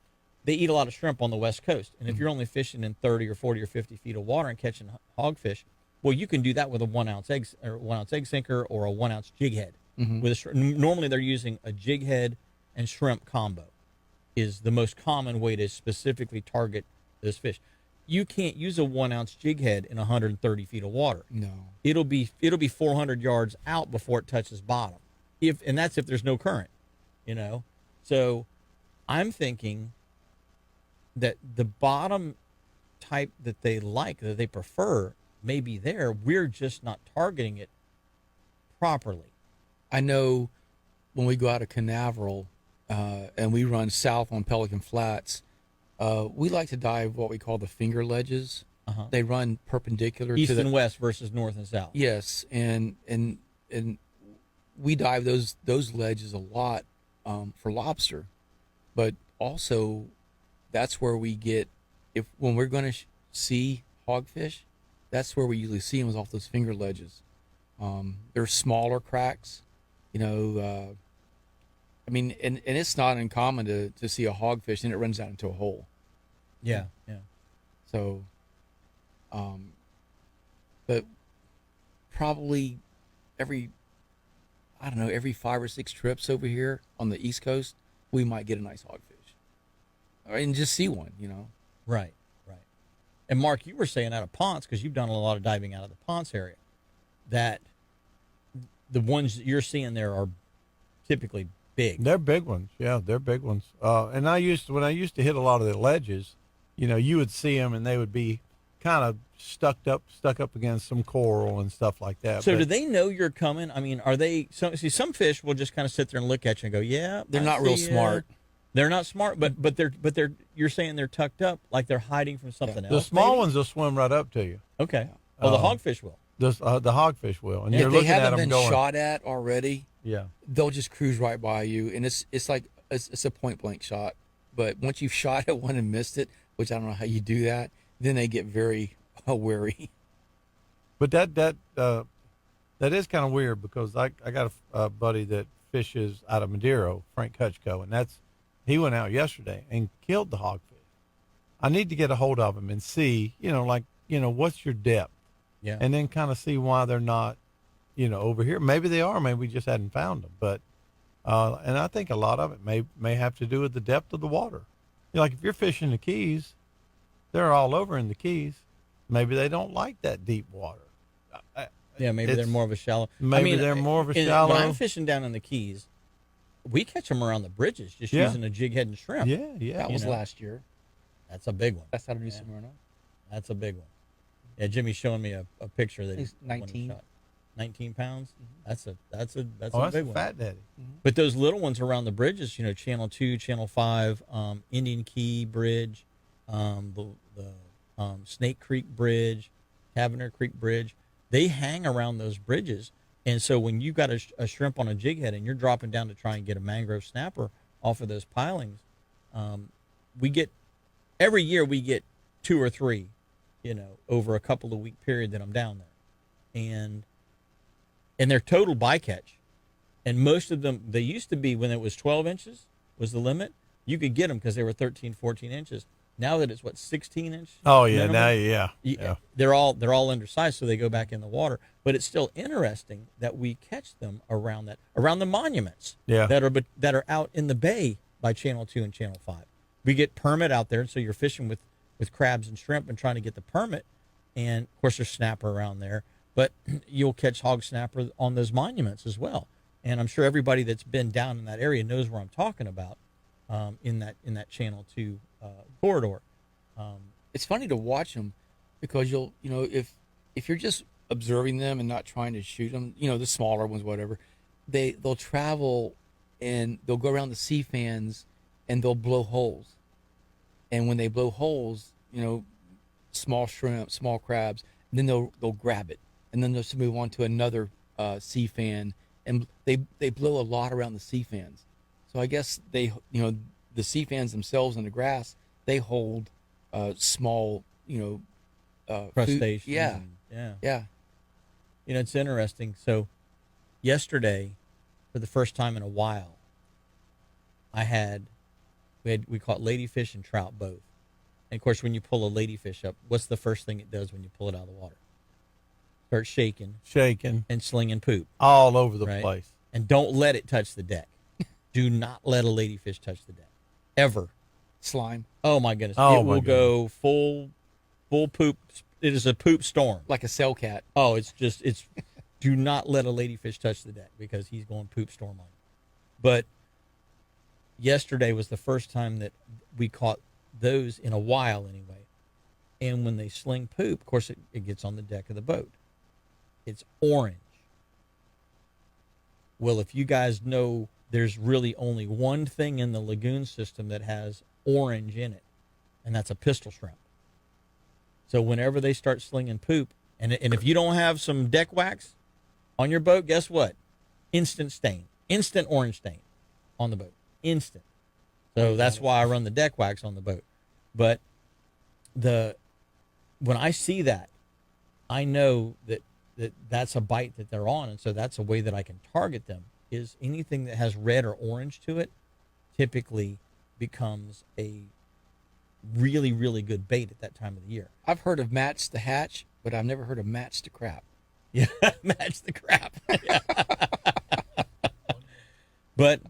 They eat a lot of shrimp on the West Coast. And if you're only fishing in 30 or 40 or 50 feet of water and catching hogfish, well, you can do that with a 1 ounce egg sinker or a 1 ounce jig head. Normally they're using a jig head and shrimp combo is the most common way to specifically target this fish. You can't use a 1 ounce jig head in 130 feet of water. No. It'll be 400 yards out before it touches bottom. And that's if there's no current, So I'm thinking that the bottom type that they like, that they prefer, may be there. We're just not targeting it properly. I know when we go out of Canaveral and we run south on Pelican Flats, we like to dive what we call the finger ledges. They run perpendicular east to and west versus north and south. Yes, and we dive those ledges a lot for lobster, but also that's where we get when we're going to see hogfish. That's where we usually see them, is off those finger ledges. They're smaller cracks, and it's not uncommon to see a hogfish and it runs out into a hole. Yeah. So, but probably every 5 or 6 trips over here on the East Coast, we might get a nice hogfish, and just see one, Right. And Mark, you were saying out of Ponce, because you've done a lot of diving out of the Ponce area, that the ones that you're seeing there are typically big. They're big ones. Yeah, they're big ones. And when I used to hit a lot of the ledges, you would see them and they would be kind of stuck up against some coral and stuff like that. So But do they know you're coming? I mean, are they? Some fish will just kind of sit there and look at you and go, "Yeah." They're I not real see ya." smart. They're not smart, but they're. You're saying they're tucked up, like they're hiding from something the else. small maybe? ones will swim right up to you. Okay. Well, the Um, hogfish will. The hogfish will, and If you're they looking at haven't them been going, shot at already, yeah. they'll just cruise right by you, and it's like it's a point blank shot. But once you've shot at one and missed it, which I don't know how you do that, then they get very wary. But that is kind of weird because I got a buddy that fishes out of Madero, Frank Hutchko, and he went out yesterday and killed the hogfish. I need to get a hold of him and see, what's your depth, Yeah. and then kind of see why they're not, over here. Maybe they are. Maybe we just hadn't found them. But and I think a lot of it may have to do with the depth of the water. Like if you're fishing the Keys, they're all over in the Keys. Maybe they don't like that deep water. Yeah, maybe they're more of a shallow. Maybe they're more of a shallow. When I'm fishing down in the Keys, we catch them around the bridges, just Yeah. using a jig head and shrimp. Yeah. That was last year. That's a big one. That's how to do Smyrna. That's a big one. Yeah, Jimmy's showing me a picture that He's he- when he 19. shot. 19 pounds. That's a That's big a one. fat daddy. But those little ones around the bridges, Channel 2, Channel 5, Indian Key Bridge, the Snake Creek Bridge, Taverner Creek Bridge, they hang around those bridges. And so when you've got a shrimp on a jig head and you're dropping down to try and get a mangrove snapper off of those pilings, every year we get 2 or 3, over a couple of week period that I'm down there. And they're total bycatch. And most of them, they used to be when it was 12 inches was the limit. You could get them because they were 13, 14 inches. Now that it's 16 inch. Oh yeah, minimum, now yeah. they're all undersized, so they go back in the water. But it's still interesting that we catch them around the monuments. Yeah. that are out in the bay by Channel 2 and Channel 5. We get permit out there, and so you're fishing with crabs and shrimp and trying to get the permit. And of course, there's snapper around there, but you'll catch hog snapper on those monuments as well. And I'm sure everybody that's been down in that area knows where I'm talking about, in that Channel 2 corridor. It's funny to watch them because if you're just observing them and not trying to shoot them, the smaller ones, whatever, they'll travel and they'll go around the sea fans and they'll blow holes. And when they blow holes, small shrimp, small crabs, and then they'll grab it, and then they'll just move on to another sea fan, and they blow a lot around the sea fans. So I guess the sea fans themselves in the grass, they hold small, Crustaceans. Yeah. Yeah. It's interesting. So yesterday, for the first time in a while, we caught ladyfish and trout both. And of course, when you pull a ladyfish up, what's the first thing it does when you pull it out of the water? Starts shaking and slinging poop all over the right? place. And don't let it touch the deck. Do not let a ladyfish touch the deck, ever. Slime. Oh my goodness! Oh, it my will go full poop. It is a poop storm. Like a cell cat. Oh, it's do not let a ladyfish touch the deck because he's going poop storm on you. But yesterday was the first time that we caught those in a while anyway. And when they sling poop, of course, it gets on the deck of the boat. It's orange. Well, if you guys know, there's really only one thing in the lagoon system that has orange in it, and that's a pistol shrimp. So whenever they start slinging poop, and if you don't have some deck wax on your boat, guess what? Instant orange stain on the boat. Instant. So that's why I run the deck wax on the boat. But when I see that, I know that's a bite that they're on, and so that's a way that I can target them. Is anything that has red or orange to it typically becomes a really, really good bait at that time of the year. I've heard of match the hatch, but I've never heard of match the crap. Yeah, match the crap. But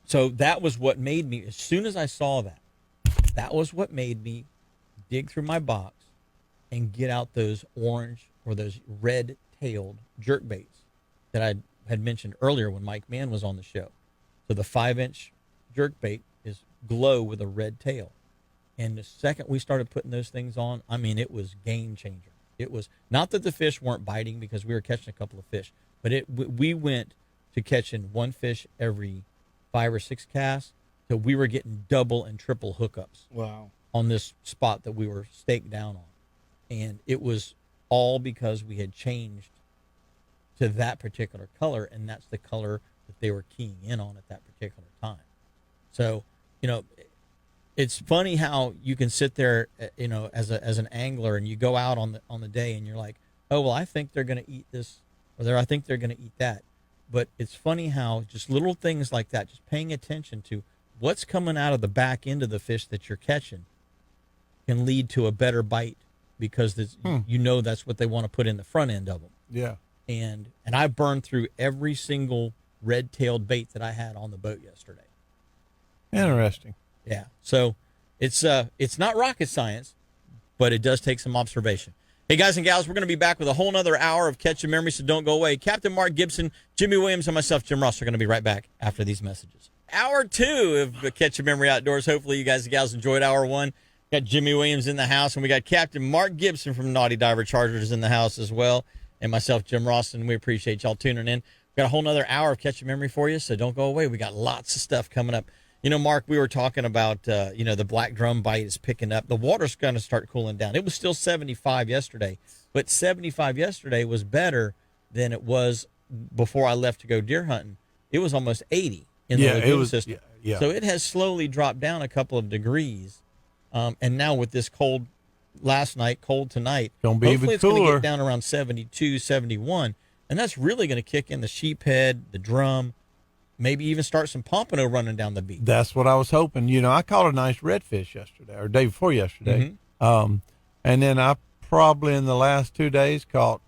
so that was what made me, as soon as I saw that was what made me dig through my box and get out those orange or those red-tailed jerk baits that I had mentioned earlier when Mike Mann was on the show. So the 5-inch jerk bait is glow with a red tail. And the second we started putting those things on, I mean, it was game changer. It was not that the fish weren't biting because we were catching a couple of fish, but we went to catching one fish every 5 or 6 casts till we were getting double and triple hookups. Wow. On this spot that we were staked down on. And it was all because we had changed to that particular color, and that's the color that they were keying in on at that particular time. So, you know, it's funny how you can sit there, you know, as an angler, and you go out on the day and you're like, oh, well, I think they're going to eat this, or I think they're going to eat that. But it's funny how just little things like that, just paying attention to what's coming out of the back end of the fish that you're catching, can lead to a better bite because you know that's what they want to put in the front end of them. Yeah. And I burned through every single red-tailed bait that I had on the boat yesterday. Interesting. Yeah. So it's not rocket science, but it does take some observation. Hey, guys and gals, we're going to be back with a whole nother hour of Catching Memories, so don't go away. Captain Mark Gibson, Jimmy Williams, and myself, Jim Ross, are going to be right back after these messages. Hour 2 of Catching Memory Outdoors. Hopefully you guys and gals enjoyed hour 1. Got Jimmy Williams in the house, and we got Captain Mark Gibson from Naughty Diver Chargers in the house as well, and myself, Jim Ross, and we appreciate y'all tuning in. We've got a whole nother hour of Catching Memory for you, so don't go away. We got lots of stuff coming up. You know, Mark, we were talking about, you know, the black drum bite is picking up. The water's going to start cooling down. It was still 75 yesterday, but 75 yesterday was better than it was before I left to go deer hunting. It was almost 80 in the lagoon system. Yeah. So it has slowly dropped down a couple of degrees. And now with this cold last night, cold tonight, Gonna be hopefully even it's going to cooler. get down around 72, 71. And that's really going to kick in the sheep head, the drum, maybe even start some pompano running down the beach. That's what I was hoping. You know, I caught a nice redfish yesterday, or day before yesterday. Mm-hmm. And then I probably in the last 2 days caught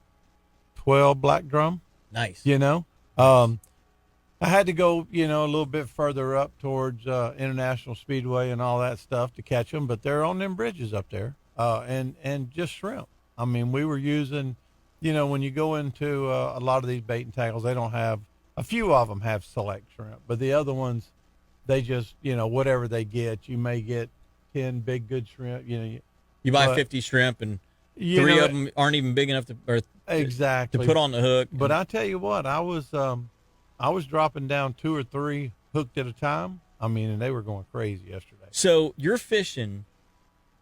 12 black drum. Nice. You know, I had to go, you know, a little bit further up towards International Speedway and all that stuff to catch them, but they're on them bridges up there, and just shrimp. I mean, we were using, you know, when you go into a lot of these bait and tackles, they don't have, a few of them have select shrimp, but the other ones, they just, you know, whatever they get, you may get 10 big good shrimp, you know. You buy 50 shrimp and 3 of them aren't even big enough to put on the hook. But I tell you what, I was dropping down 2 or 3 hooked at a time. I mean, and they were going crazy yesterday. So you're fishing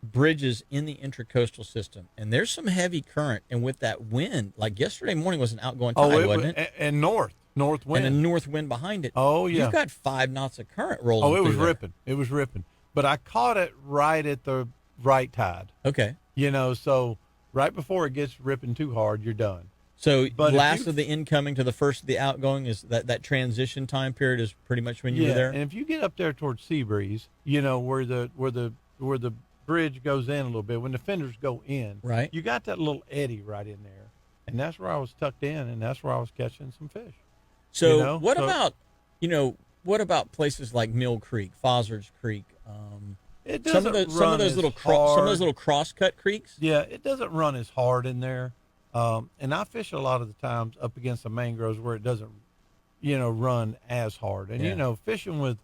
bridges in the intracoastal system, and there's some heavy current. And with that wind, like yesterday morning was an outgoing tide, wasn't it? And north wind. And a north wind behind it. Oh, yeah. You've got 5 knots of current rolling Oh, it was through there. ripping. It was ripping. But I caught it right at the right tide. Okay. You know, so right before it gets ripping too hard, you're done. So But if last you- of the incoming to the first of the outgoing is that transition time period is pretty much when you were there? And if you get up there towards Seabreeze, you know, where the bridge goes in a little bit, when the fenders go in, Right. you got that little eddy right in there. And that's where I was tucked in, and that's where I was catching some fish. So You know, what so- about places like Mill Creek, Fozzard's Creek, It some doesn't of those run little as some of those hard. little cross-cut creeks? Yeah, it doesn't run as hard in there. And I fish a lot of the times up against the mangroves where it doesn't, you know, run as hard. And, Yeah. you know, fishing with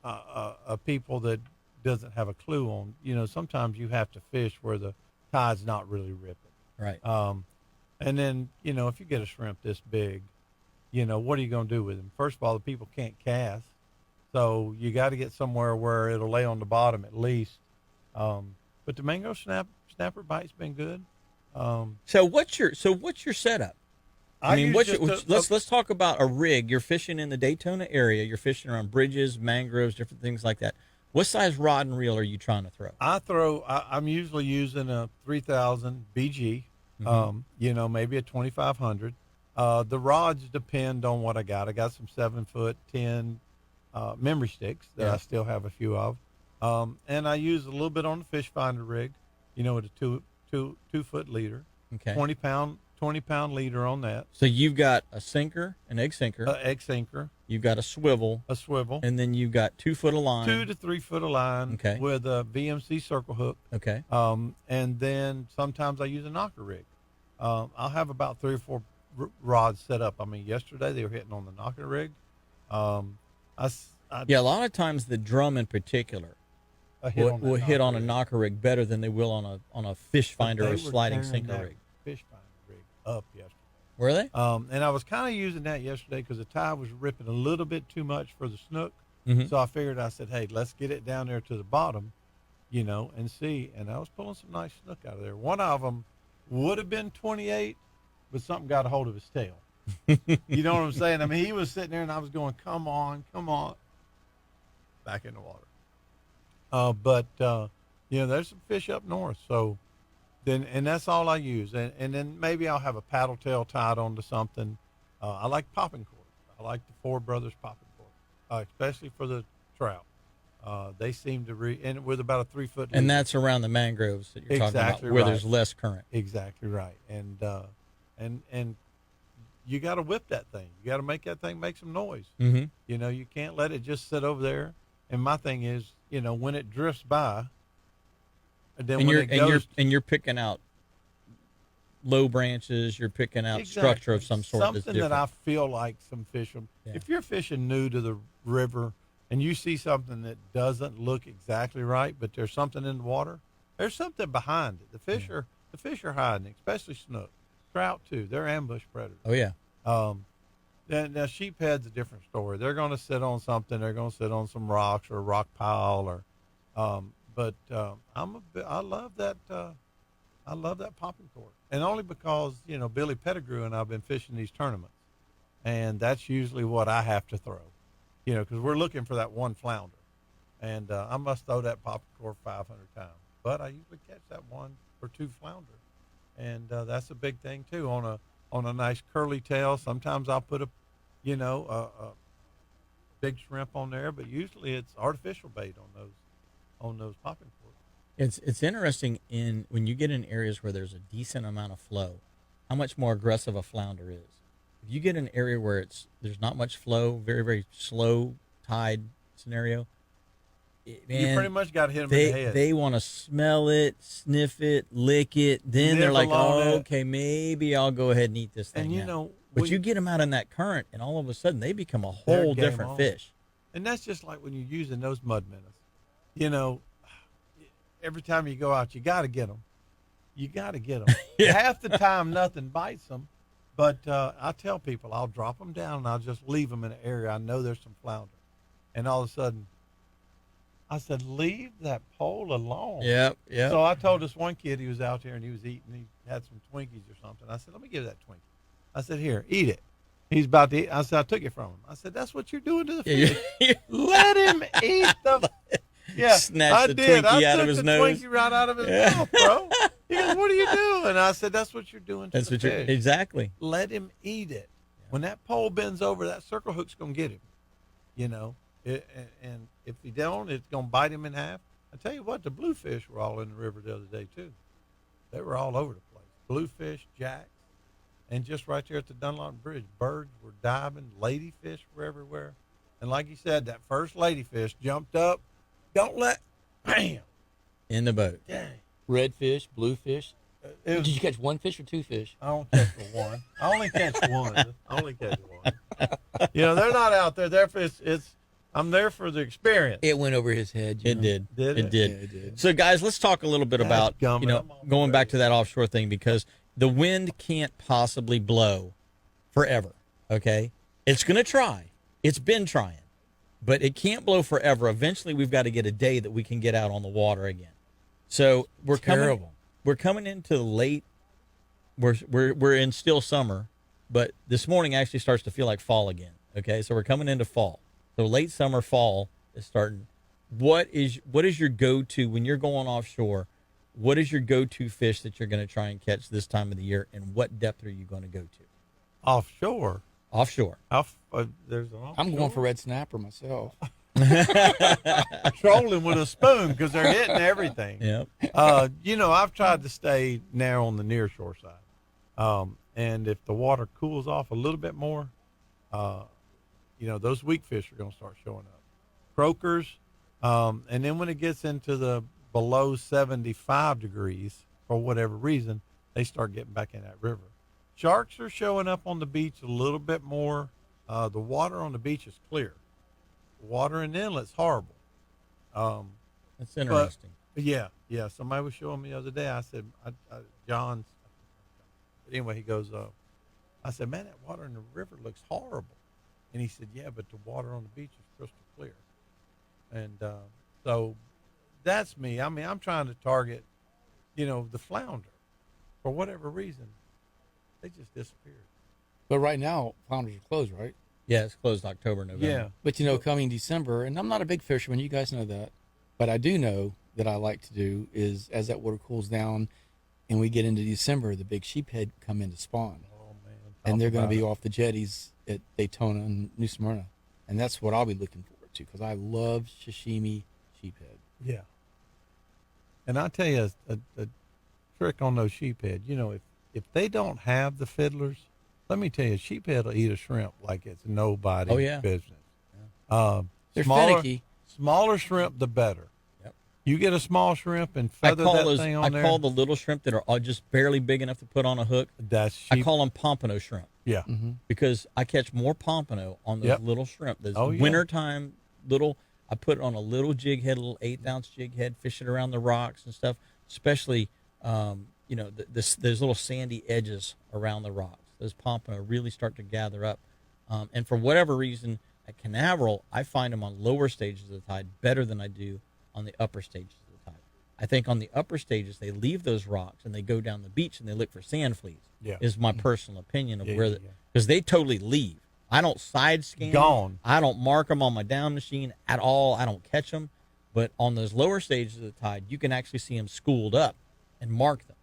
a people that doesn't have a clue on, you know, sometimes you have to fish where the tide's not really ripping. Right. And then, you know, if you get a shrimp this big, you know, what are you going to do with him? First of all, the people can't cast. So you got to get somewhere where it'll lay on the bottom at least. But the mango snapper bite's been good. So what's your setup? I mean, let's talk about a rig. You're fishing in the Daytona area. You're fishing around bridges, mangroves, different things like that. What size rod and reel are you trying to throw? I'm usually using a 3000 BG, you know, maybe a 2500. The rods depend on what I got. I got some 7'10" memory sticks that I still have a few of. And I use a little bit on the fish finder rig, you know, with a 2-foot leader, Okay. 20-pound leader on that. So you've got a sinker, an egg sinker. Egg sinker, You've got a swivel, and then you've got 2 foot of line. 2 to 3 foot of line Okay. with a VMC circle hook. Okay. And then sometimes I use a knocker rig. I'll have about 3 or 4 rods set up. I mean, yesterday they were hitting on the knocker rig. Yeah, a lot of times the drum in particular a hit on that will hit on a rig. knocker rig better than they will on a fish But finder they or were sliding tearing sinker that rig. fish finder rig up yesterday. Were they? And I was kind of using that yesterday because the tide was ripping a little bit too much for the snook. Mhm. So I figured, I said, hey, let's get it down there to the bottom, and see. And I was pulling some nice snook out of there. One of them would have been 28, but something got a hold of his tail. You know what I'm saying? I mean, he was sitting there, and I was going, come on, back in the water. But there's some fish up north. So then, and that's all I use. And then maybe I'll have a paddle tail tied onto something. I like popping cord. I like the Four Brothers popping cord, especially for the trout. They seem to and with about a 3 foot. And that's around the mangroves that you're talking about, Exactly where right. there's less current. Exactly right. And you got to whip that thing. You got to make that thing make some noise. Mm-hmm. You can't let it just sit over there. And my thing is, when it drifts by, then And when you're it goes, you're picking out low branches. You're picking out Exactly. structure of some sort. Something that I feel like some fish. Yeah. If you're fishing new to the river and you see something that doesn't look exactly right, but there's something in the water, there's something behind it. The fish are hiding, especially snook, trout too. They're ambush predators. Oh yeah. Now sheephead's a different story. They're going to sit on something. They're going to sit on some rocks or a rock pile, or. I love that. I love that popping cord, and only because Billy Pettigrew and I've been fishing these tournaments, and that's usually what I have to throw, because we're looking for that one flounder, and I must throw that popping cord 500 times, but I usually catch that one or two flounder, and that's a big thing too on a nice curly tail. Sometimes I'll put a big shrimp on there, but usually it's artificial bait on those popping cords. It's interesting when you get in areas where there's a decent amount of flow, how much more aggressive a flounder is. If you get an area where there's not much flow, very, very slow tide scenario, You pretty much got to hit them in the head. They want to smell it, sniff it, lick it. Then they're like, okay, maybe I'll go ahead and eat this thing. And but you get them out in that current, and all of a sudden they become a whole different fish. And that's just like when you're using those mud minnows. Every time you go out, you got to get them. You got to get them. Yeah. Half the time, nothing bites them. But I tell people, I'll drop them down and I'll just leave them in an area I know there's some flounder. And all of a sudden, I said, leave that pole alone. Yep. So I told this one kid, he was out there and he was eating. He had some Twinkies or something. I said, let me give you that Twinkie. I said, here, eat it. He's about to eat. I said, I took it from him. I said, that's what you're doing to the fish. Let him eat the. Yeah, Snatched the Twinkie out of his nose. I took the Twinkie right out of his mouth, bro. He goes, what are you doing? I said, that's what you're doing to the fish. Exactly. Let him eat it. Yeah. When that pole bends over, that circle hook's going to get him. And if he don't, it's going to bite him in half. I tell you what, the bluefish were all in the river the other day, too. They were all over the place. Bluefish, jacks, and just right there at the Dunlop Bridge, birds were diving, ladyfish were everywhere. And like you said, that first ladyfish jumped up. Bam! In the boat. Dang. Redfish, bluefish. Did you catch one fish or two fish? I don't catch the one. I only catch one. They're not out there. I'm there for the experience. It went over his head. It did. Did it it? did. Yeah, it did. So, guys, let's talk a little bit about going back to that offshore thing, because the wind can't possibly blow forever. Okay, it's going to try. It's been trying, but it can't blow forever. Eventually, we've got to get a day that we can get out on the water again. So we're coming into late. We're in still summer, but this morning actually starts to feel like fall again. Okay, so we're coming into fall. So late summer, fall is starting. What is your go-to when you're going offshore? What is your go-to fish that you're going to try and catch this time of the year, and what depth are you going to go to? Offshore. I'm going for red snapper myself. Trolling with a spoon because they're hitting everything. Yep. I've tried to stay narrow on the near shore side. And if the water cools off a little bit more, those weak fish are going to start showing up. Croakers. And then when it gets into the below 75 degrees, for whatever reason, they start getting back in that river. Sharks are showing up on the beach a little bit more. The water on the beach is clear. The water in the inlet's horrible. That's interesting. Yeah. Somebody was showing me the other day. I said, John's. But anyway, he goes, I said, man, that water in the river looks horrible. And he said, yeah, but the water on the beach is crystal clear. And so that's me. I mean, I'm trying to target, the flounder. For whatever reason, they just disappeared. But right now, flounders are closed, right? Yeah, it's closed October, November. Yeah. But coming December, and I'm not a big fisherman, you guys know that, but I do know that I like to do is as that water cools down and we get into December, the big sheephead come in to spawn. Oh, man. And they're going to be off the jetties at Daytona and New Smyrna. And that's what I'll be looking forward to because I love sashimi sheephead. Yeah. And I'll tell you a trick on those sheephead. If they don't have the fiddlers, let me tell you, sheephead will eat a shrimp like it's nobody's business. They're Smaller, finicky. Smaller shrimp, the better. Yep. You get a small shrimp and feather that thing on there. I call the little shrimp that are just barely big enough to put on a hook. That's sheep. I call them pompano shrimp. Yeah. Mm-hmm. Because I catch more pompano on those little shrimp. Those wintertime little, I put it on a little jig head, a little 1/8 jig head, fish it around the rocks and stuff, especially, those little sandy edges around the rocks. Those pompano really start to gather up. And for whatever reason, at Canaveral, I find them on lower stages of the tide better than I do on the upper stages of the tide. I think on the upper stages, they leave those rocks and they go down the beach and they look for sand fleas. Yeah. Is my personal opinion of because they totally leave. I don't side scan. Gone. I don't mark them on my down machine at all. I don't catch them. But on those lower stages of the tide, you can actually see them schooled up and mark them.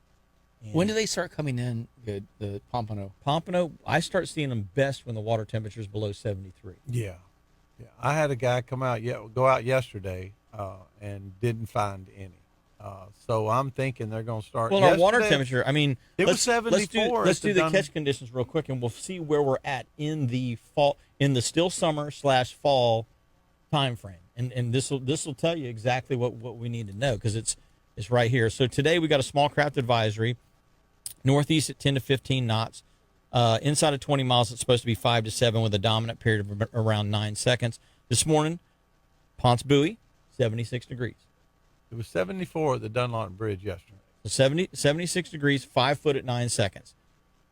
And when do they start coming in, the pompano? Pompano, I start seeing them best when the water temperature is below 73. Yeah. I had a guy go out yesterday and didn't find any. So I'm thinking they're going to start. Well, our water temperature, I mean, was 74. Let's do the catch conditions real quick, and we'll see where we're at in the fall, in the still summer / fall time frame. And this will tell you exactly what we need to know because it's right here. So today we got a small craft advisory, northeast at 10 to 15 knots. Inside of 20 miles, it's supposed to be 5 to 7 with a dominant period of around 9 seconds. This morning, Ponce Buoy, 76 degrees. It was 74 at the Dunlop Bridge yesterday. So 76 degrees, 5 foot at 9 seconds.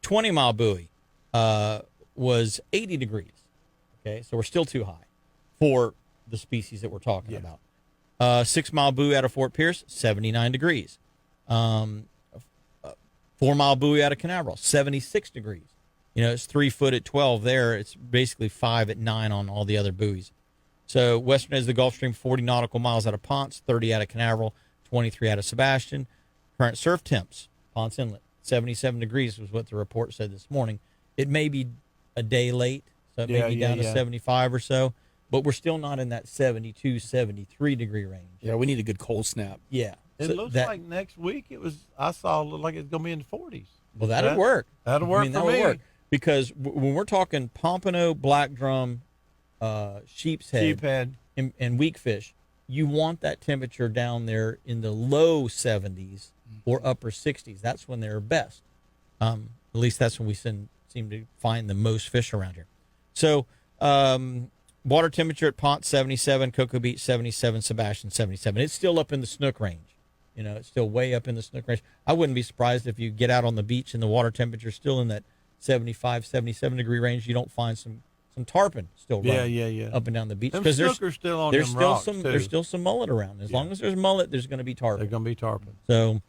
20-mile buoy was 80 degrees. Okay, so we're still too high for the species that we're talking about. 6-mile buoy out of Fort Pierce, 79 degrees. 4-mile buoy out of Canaveral, 76 degrees. It's 3 foot at 12 there. It's basically 5 at 9 on all the other buoys. So western edge of the Gulf Stream, 40 nautical miles out of Ponce, 30 out of Canaveral, 23 out of Sebastian. Current surf temps, Ponce Inlet, 77 degrees was what the report said this morning. It may be a day late, so it may be down to 75 or so, but we're still not in that 72, 73 degree range. Yeah, we need a good cold snap. Yeah. It looks like next week I saw it look like it's going to be in the 40s. Well, that'll work. That'll work for me. Work. Because when we're talking pompano, black drum, sheep's head, and weakfish, you want that temperature down there in the low 70s or upper 60s. That's when they're best. At least that's when we seem to find the most fish around here. So water temperature at Ponce, 77, Cocoa Beach, 77, Sebastian, 77. It's still up in the snook range. It's still way up in the snook range. I wouldn't be surprised if you get out on the beach and the water temperature is still in that 75, 77 degree range. You don't find some tarpon still running up and down the beach because there's still some mullet around. As long as there's mullet, there's going to be tarpon. There's going to be tarpon. So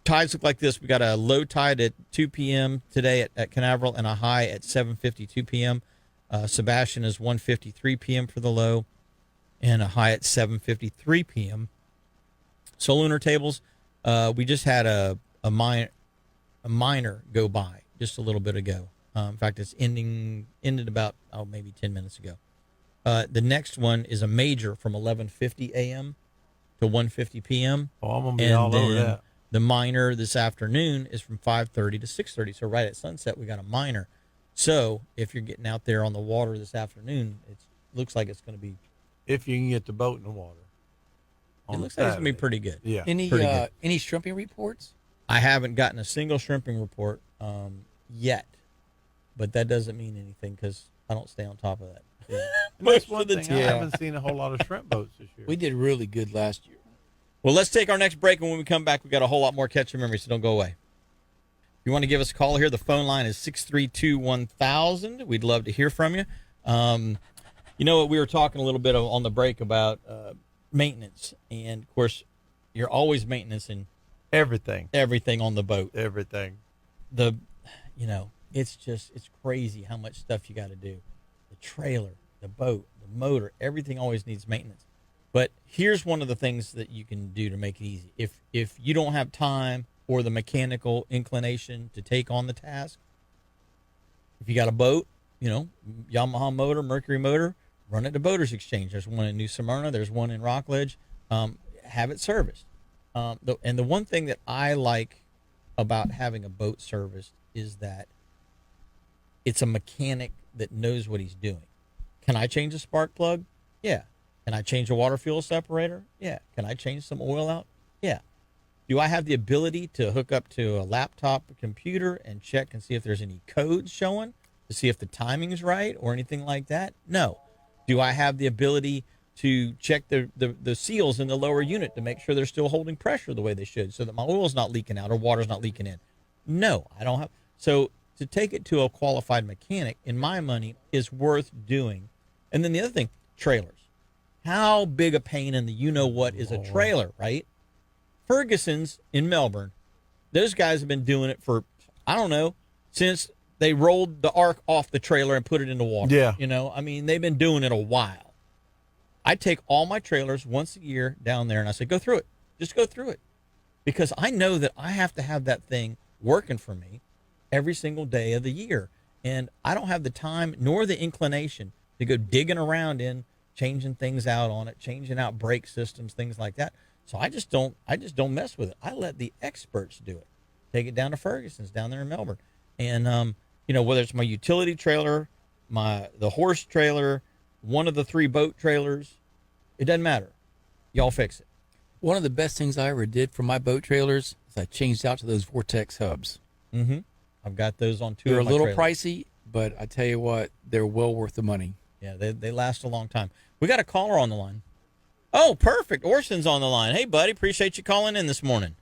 tides look like this. We got a low tide at 2 p.m. today at Canaveral and a high at 7:52 p.m. Sebastian is 1:53 p.m. for the low and a high at 7:53 p.m. So lunar tables, we just had a minor go by just a little bit ago. In fact, it's ended about maybe 10 minutes ago. The next one is a major from 11:50 a.m. to 1:50 p.m. Oh, I'm gonna be all over that. The minor this afternoon is from 5:30 to 6:30. So right at sunset, we got a minor. So if you're getting out there on the water this afternoon, it looks like it's going to be. If you can get the boat in the water. It looks like it's going to be pretty good. Yeah. Any shrimping reports? I haven't gotten a single shrimping report yet, but that doesn't mean anything because I don't stay on top of that. And Most that's one of the thing. time. I haven't seen a whole lot of shrimp boats this year. We did really good last year. Well, let's take our next break, and when we come back, we got a whole lot more Catch Your Memory, so don't go away. If you want to give us a call here, the phone line is 632-1000. We'd love to hear from you. You know what, we were talking a little bit on the break about maintenance, and of course, you're always maintaining everything on the boat. Everything. It's crazy how much stuff you got to do. The trailer, the boat, the motor, everything always needs maintenance. But here's one of the things that you can do to make it easy. If you don't have time or the mechanical inclination to take on the task, if you got a boat, Yamaha motor, Mercury motor, run it to Boaters Exchange. There's one in New Smyrna. There's one in Rockledge. Have it serviced. And the one thing that I like about having a boat serviced is that it's a mechanic that knows what he's doing. Can I change a spark plug? Yeah. Can I change a water fuel separator? Yeah. Can I change some oil out? Yeah. Do I have the ability to hook up to a laptop, a computer, and check and see if there's any codes showing to see if the timing's right or anything like that? No. Do I have the ability to check the seals in the lower unit to make sure they're still holding pressure the way they should so that my oil's not leaking out or water's not leaking in? No, I don't have. So to take it to a qualified mechanic, in my money, is worth doing. And then the other thing, trailers. How big a pain in the you-know-what is a trailer, right? Ferguson's in Melbourne. Those guys have been doing it for, I don't know, since they rolled the ark off the trailer and put it in the water. Yeah. They've been doing it a while. I take all my trailers once a year down there and I say, go through it. Just go through it. Because I know that I have to have that thing working for me every single day of the year. And I don't have the time nor the inclination to go digging around in changing things out on it, changing out brake systems, things like that. So I just don't mess with it. I let the experts do it. Take it down to Ferguson's down there in Melbourne. And whether it's my utility trailer, the horse trailer, one of the 3 boat trailers, it doesn't matter. Y'all fix it. One of the best things I ever did for my boat trailers is I changed out to those Vortex hubs. Mm-hmm. I've got those on 2 They're of my a little trailers. pricey, but I tell you what, they're well worth the money. Yeah, they last a long time. We got a caller on the line. Oh, perfect. Orson's on the line. Hey, buddy, appreciate you calling in this morning.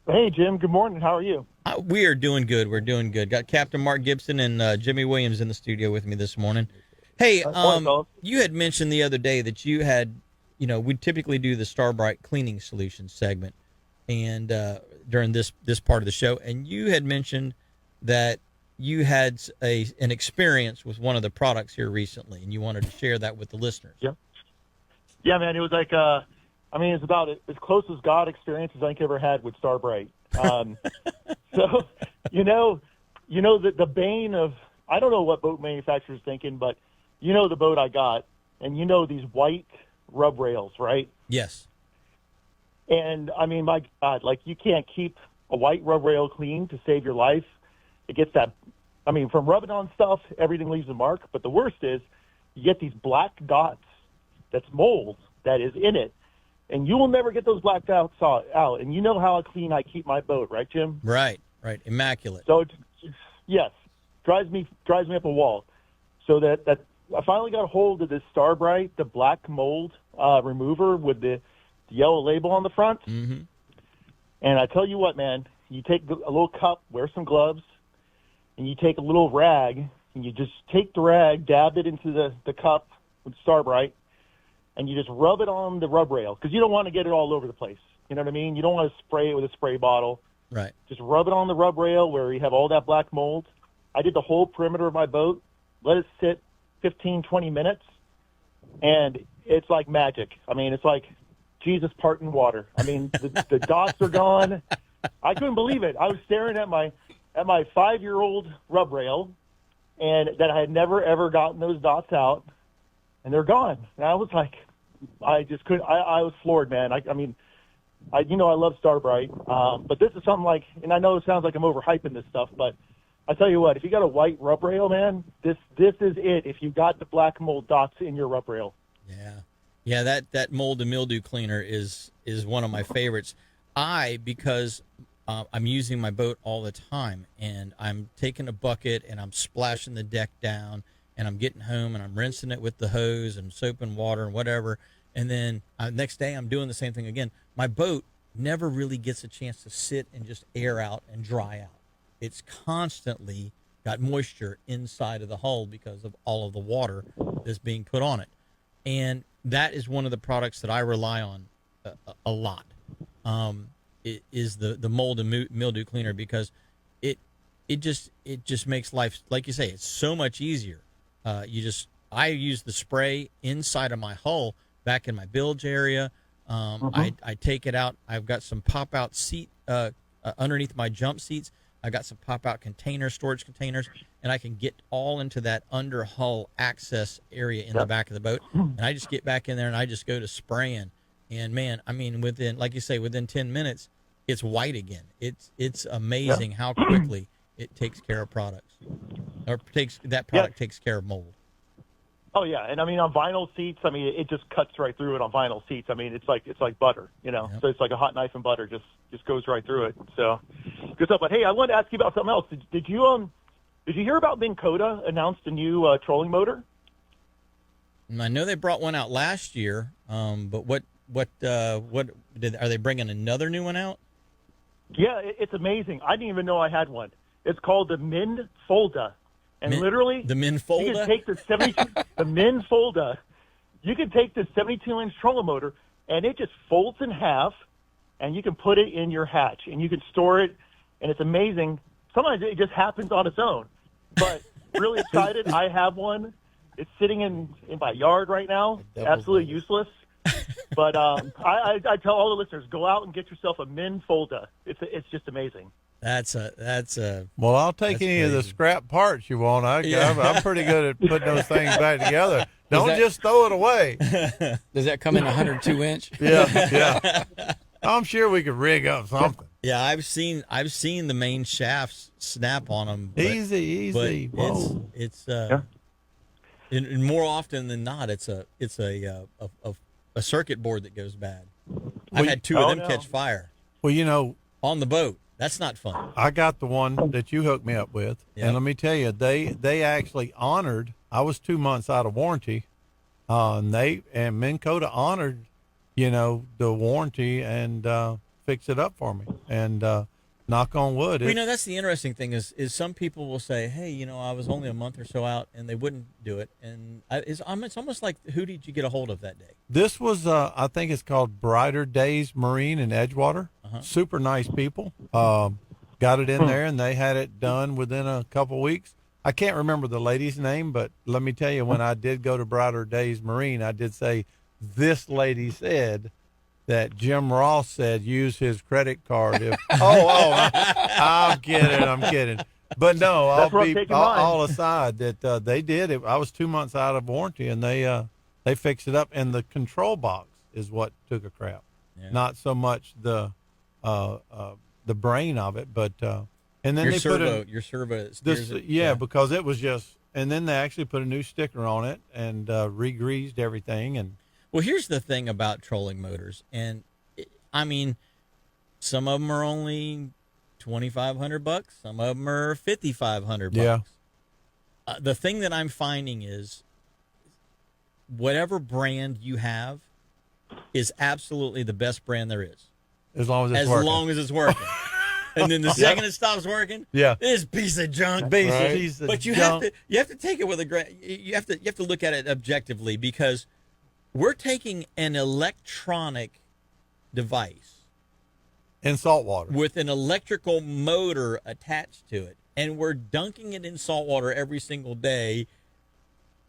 Hey, Jim. Good morning. How are you? We are doing good. We're doing good. Got Captain Mark Gibson and Jimmy Williams in the studio with me this morning. Hey, you had mentioned the other day that you had, we typically do the Starbright cleaning solutions segment, and during this part of the show, and you had mentioned that you had an experience with one of the products here recently, and you wanted to share that with the listeners. Yeah, man. It was like, it's about as close as God experience as I think I ever had with Starbright. So, that the bane of, I don't know what boat manufacturer's thinking, but the boat I got, and these white rub rails, right? Yes. And my God, you can't keep a white rub rail clean to save your life. It gets that, from rubbing on stuff, everything leaves a mark. But the worst is you get these black dots, that's mold that is in it. And you will never get those black dots out. And you know how clean I keep my boat, right, Jim? Right. Immaculate. So, yes, drives me up a wall. So that I finally got a hold of this Starbright, the black mold remover with the yellow label on the front. Mm-hmm. And I tell you what, man, you take a little cup, wear some gloves, and you take a little rag, and you just take the rag, dab it into the cup with Starbright, and you just rub it on the rub rail because you don't want to get it all over the place. You know what I mean? You don't want to spray it with a spray bottle. Right. Just rub it on the rub rail where you have all that black mold. I did the whole perimeter of my boat, let it sit 15, 20 minutes, and it's like magic. It's like Jesus parting water. The dots are gone. I couldn't believe it. I was staring at my 5-year-old rub rail, and that I had never, ever gotten those dots out, and they're gone. And I was like, I just couldn't. I was floored, man. I love Starbright, but this is something like, and I know it sounds like I'm overhyping this stuff, but I tell you what, if you got a white rub rail, man, this is it. If you got the black mold dots in your rub rail. Yeah, that mold and mildew cleaner is one of my favorites. Because I'm using my boat all the time, and I'm taking a bucket and I'm splashing the deck down, and I'm getting home and I'm rinsing it with the hose and soap and water and whatever. And then next day I'm doing the same thing again. My boat never really gets a chance to sit and just air out and dry out. It's constantly got moisture inside of the hull because of all of the water that's being put on it. And that is one of the products that I rely on a lot. It is the mold and mildew cleaner, because it just makes life, like you say, it's so much easier. I use the spray inside of my hull, back in my bilge area. I take it out. I've got some pop out seat underneath my jump seats. I got some pop out storage containers, and I can get all into that under hull access area in the back of the boat. And I just get back in there and I just go to spraying. And man, I mean, within 10 minutes, it's white again. It's amazing how quickly it takes care of products, or takes care of mold. Oh yeah, and I mean on vinyl seats, I mean it just cuts right through it on vinyl seats. I mean it's like butter, you know. Yep. So it's like a hot knife and butter, just goes right through it. So good stuff. But hey, I wanted to ask you about something else. Did you hear about Minn Kota announced a new trolling motor? I know they brought one out last year, but what are they bringing another new one out? Yeah, it's amazing. I didn't even know I had one. It's called the Minn Folda. And literally, the Minn Folda? You can take the 72, the Minn Folda. You can take the 72-inch trolling motor, and it just folds in half, and you can put it in your hatch, and you can store it, and it's amazing. Sometimes it just happens on its own. But really excited. I have one. It's sitting in my yard right now. Absolutely useless. But I tell all the listeners, go out and get yourself a Minn Folda. It's just amazing. That's a. Well, I'll take any of the scrap parts you want. I'm pretty good at putting those things back together. Don't just throw it away. Does that come in 102 inch? Yeah. I'm sure we could rig up something. Yeah, I've seen the main shafts snap on them. Easy. But it's and more often than not, it's a circuit board that goes bad. I've had two of them catch fire. Well, on the boat. That's not fun. I got the one that you hooked me up with, and let me tell you, they actually honored. I was 2 months out of warranty, and Minn Kota honored, the warranty and fixed it up for me. And knock on wood. Well, that's the interesting thing is some people will say, hey, I was only a month or so out, and they wouldn't do it. And it's almost like, who did you get a hold of that day? This was, I think it's called Brighter Days Marine in Edgewater. Super nice people. Got it in there, and they had it done within a couple weeks. I can't remember the lady's name, but let me tell you, when I did go to Brighter Days Marine, I did say, this lady said that Jim Ross said use his credit card. I'm kidding. But no, all aside that they did it. I was 2 months out of warranty, and they fixed it up. And the control box is what took a crap, not so much the brain of it, but and then your servo steers it. Because it was just, and then they actually put a new sticker on it and re-greased everything. And well, here's the thing about trolling motors, and I mean, some of them are only $2,500, some of them are $5,500. Yeah. The thing that I'm finding is, whatever brand you have is absolutely the best brand there is, as long as it's working. And then the second it stops working, this piece of junk, But you have to take it with you have to look at it objectively, because we're taking an electronic device in salt water with an electrical motor attached to it, and we're dunking it in salt water every single day,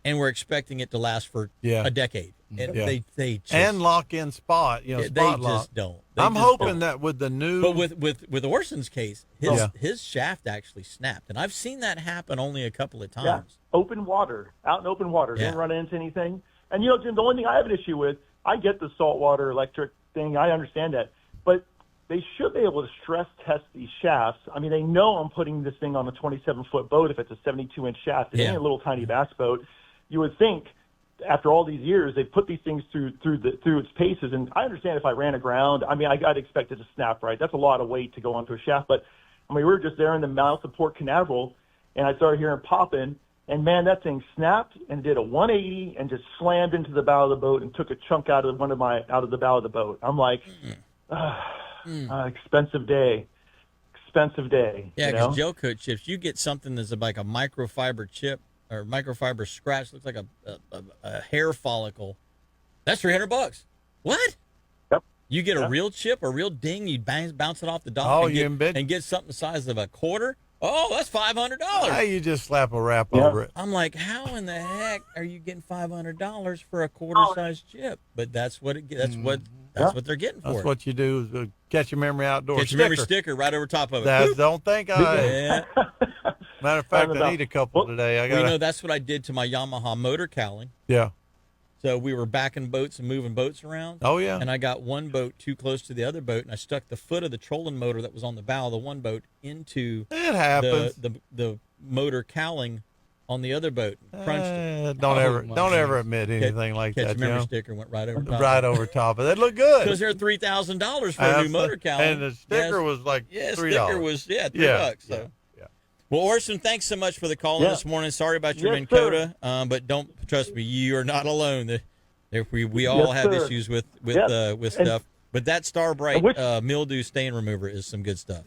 and we're expecting it to last for a decade. And they just, and lock in spot, spot they lock. Just don't. I'm hoping that with the new, but with Orson's case, his shaft actually snapped, and I've seen that happen only a couple of times. Yeah. Open water, out in open water, didn't run into anything. And Jim, the only thing I have an issue with, I get the saltwater electric thing, I understand that, but they should be able to stress test these shafts. I mean, they know I'm putting this thing on a 27-foot boat if it's a 72-inch shaft. It ain't a little tiny bass boat. You would think, after all these years, they put these things through its paces. And I understand if I ran aground, I mean, I'd expect it to snap, right? That's a lot of weight to go onto a shaft. But I mean, we were just there in the mouth of Port Canaveral, and I started hearing popping, And man, that thing snapped and did a 180 and just slammed into the bow of the boat and took a chunk out of the bow of the boat. I'm like, expensive day. Yeah, you because know? gel coat chips, you get something that's like a microfiber chip or microfiber scratch, looks like a hair follicle. That's $300. What? Yep. You get a Yeah. real chip, a real ding, you bounce it off the dock Oh, and get something the size of a quarter. Oh, that's $500. Now you just slap a wrap Yeah. over it. I'm like, how in the heck are you getting $500 for a quarter size chip? But that's what that's what they're getting for That's it. what you do is Catch a Memory Outdoors Get your memory sticker right over top of it. That, Boop. don't think I. Yeah. Matter of fact, I need a couple today. I got. Well, you know, that's what I did to my Yamaha motor cowling. Yeah. So we were backing boats and moving boats around. Oh yeah. And I got one boat too close to the other boat, and I stuck the foot of the trolling motor that was on the bow of the one boat into It happens. the motor cowling on the other boat. Crunched it. Don't my ever admit anything like Catch that. memory You know? sticker went right over top. Right over top of it. They look good. Because they're $3,000 for a new motor cowling. And the sticker was like $3. Sticker was $3. So. Yeah. Well, Orson, thanks so much for the call in this morning. Sorry about your Yes, Minn Kota, but don't trust me. You are not alone. We all Yes, have sir. issues with Yep. stuff. But that Starbright Which- mildew stain remover is some good stuff.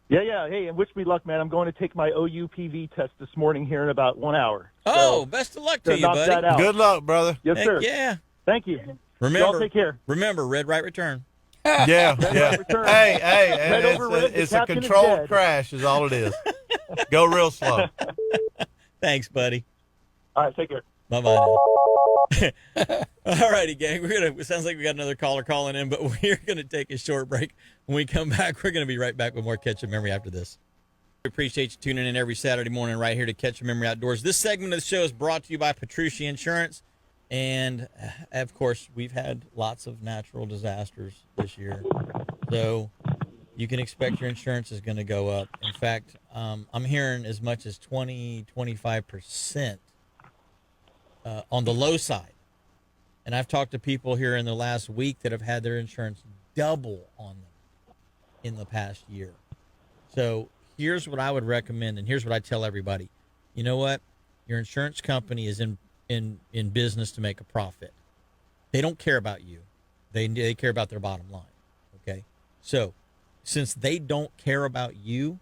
Yeah. Hey, and wish me luck, man. I'm going to take my OUPV test this morning here in about 1 hour. Oh, So, best of luck to to you, knock buddy. that out. Good luck, brother. Yes, Heck sir. yeah. Thank you. Remember, Y'all take care. Remember, red right return. Yeah. return. Hey, Red and over red, the it's a captain is controlled dead. crash is all it is. Go real slow. Thanks, buddy. All right, take care. Bye-bye now. All righty, gang. It sounds like we got another caller calling in, but we're going to take a short break. When we come back, we're going to be right back with more Catch a Memory after this. We appreciate you tuning in every Saturday morning right here to Catch a Memory Outdoors. This segment of the show is brought to you by Petrucci Insurance. And, of course, we've had lots of natural disasters this year. So you can expect your insurance is going to go up. In fact, I'm hearing as much as 25% on the low side. And I've talked to people here in the last week that have had their insurance double on them in the past year. So here's what I would recommend, and here's what I tell everybody. You know what? Your insurance company is in business to make a profit. They don't care about you. They care about their bottom line. Okay? So since they don't care about you,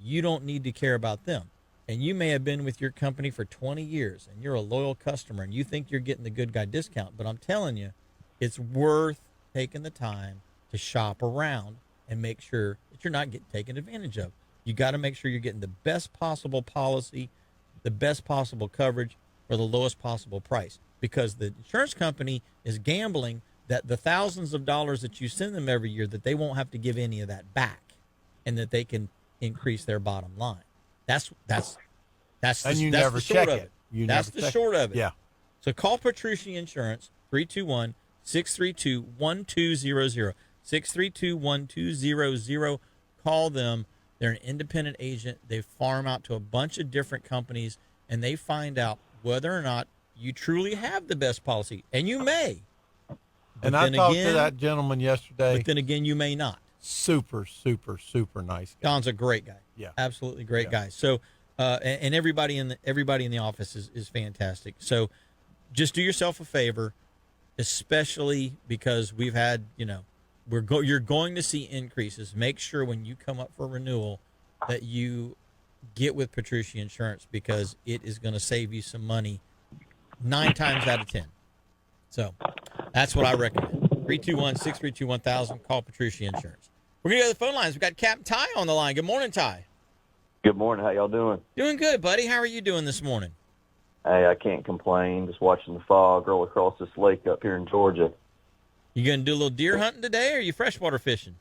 you don't need to care about them. And you may have been with your company for 20 years and you're a loyal customer and you think you're getting the good guy discount. But I'm telling you, it's worth taking the time to shop around and make sure that you're not getting taken advantage of. You got to make sure you're getting the best possible policy, the best possible coverage for the lowest possible price, because the insurance company is gambling that the thousands of dollars that you send them every year, that they won't have to give any of that back and that they can increase their bottom line. That's And you that's never the short check of it. That's the short of it. Yeah. So call Petrucci Insurance, 321-632-1200. 632-1200. Call them. They're an independent agent. They farm out to a bunch of different companies, and they find out whether or not you truly have the best policy. And you may. And But I then talked again- to that gentleman yesterday. But then again, you may not. Super, super, super nice guy. Don's a great guy. Yeah. Absolutely great Yeah. guy. So, and everybody in the office is fantastic. So, just do yourself a favor, especially because we've had, you're going to see increases. Make sure when you come up for renewal that you get with Petrucci Insurance, because it is going to save you some money 9 times out of 10. So, that's what I recommend. 321-632-1000. Call Petrucci Insurance. We're going to go to the phone lines. We've got Capt Ty on the line. Good morning, Ty. Good morning. How y'all doing? Doing good, buddy. How are you doing this morning? Hey, I can't complain. Just watching the fog roll across this lake up here in Georgia. You going to do a little deer hunting today, or are you freshwater fishing?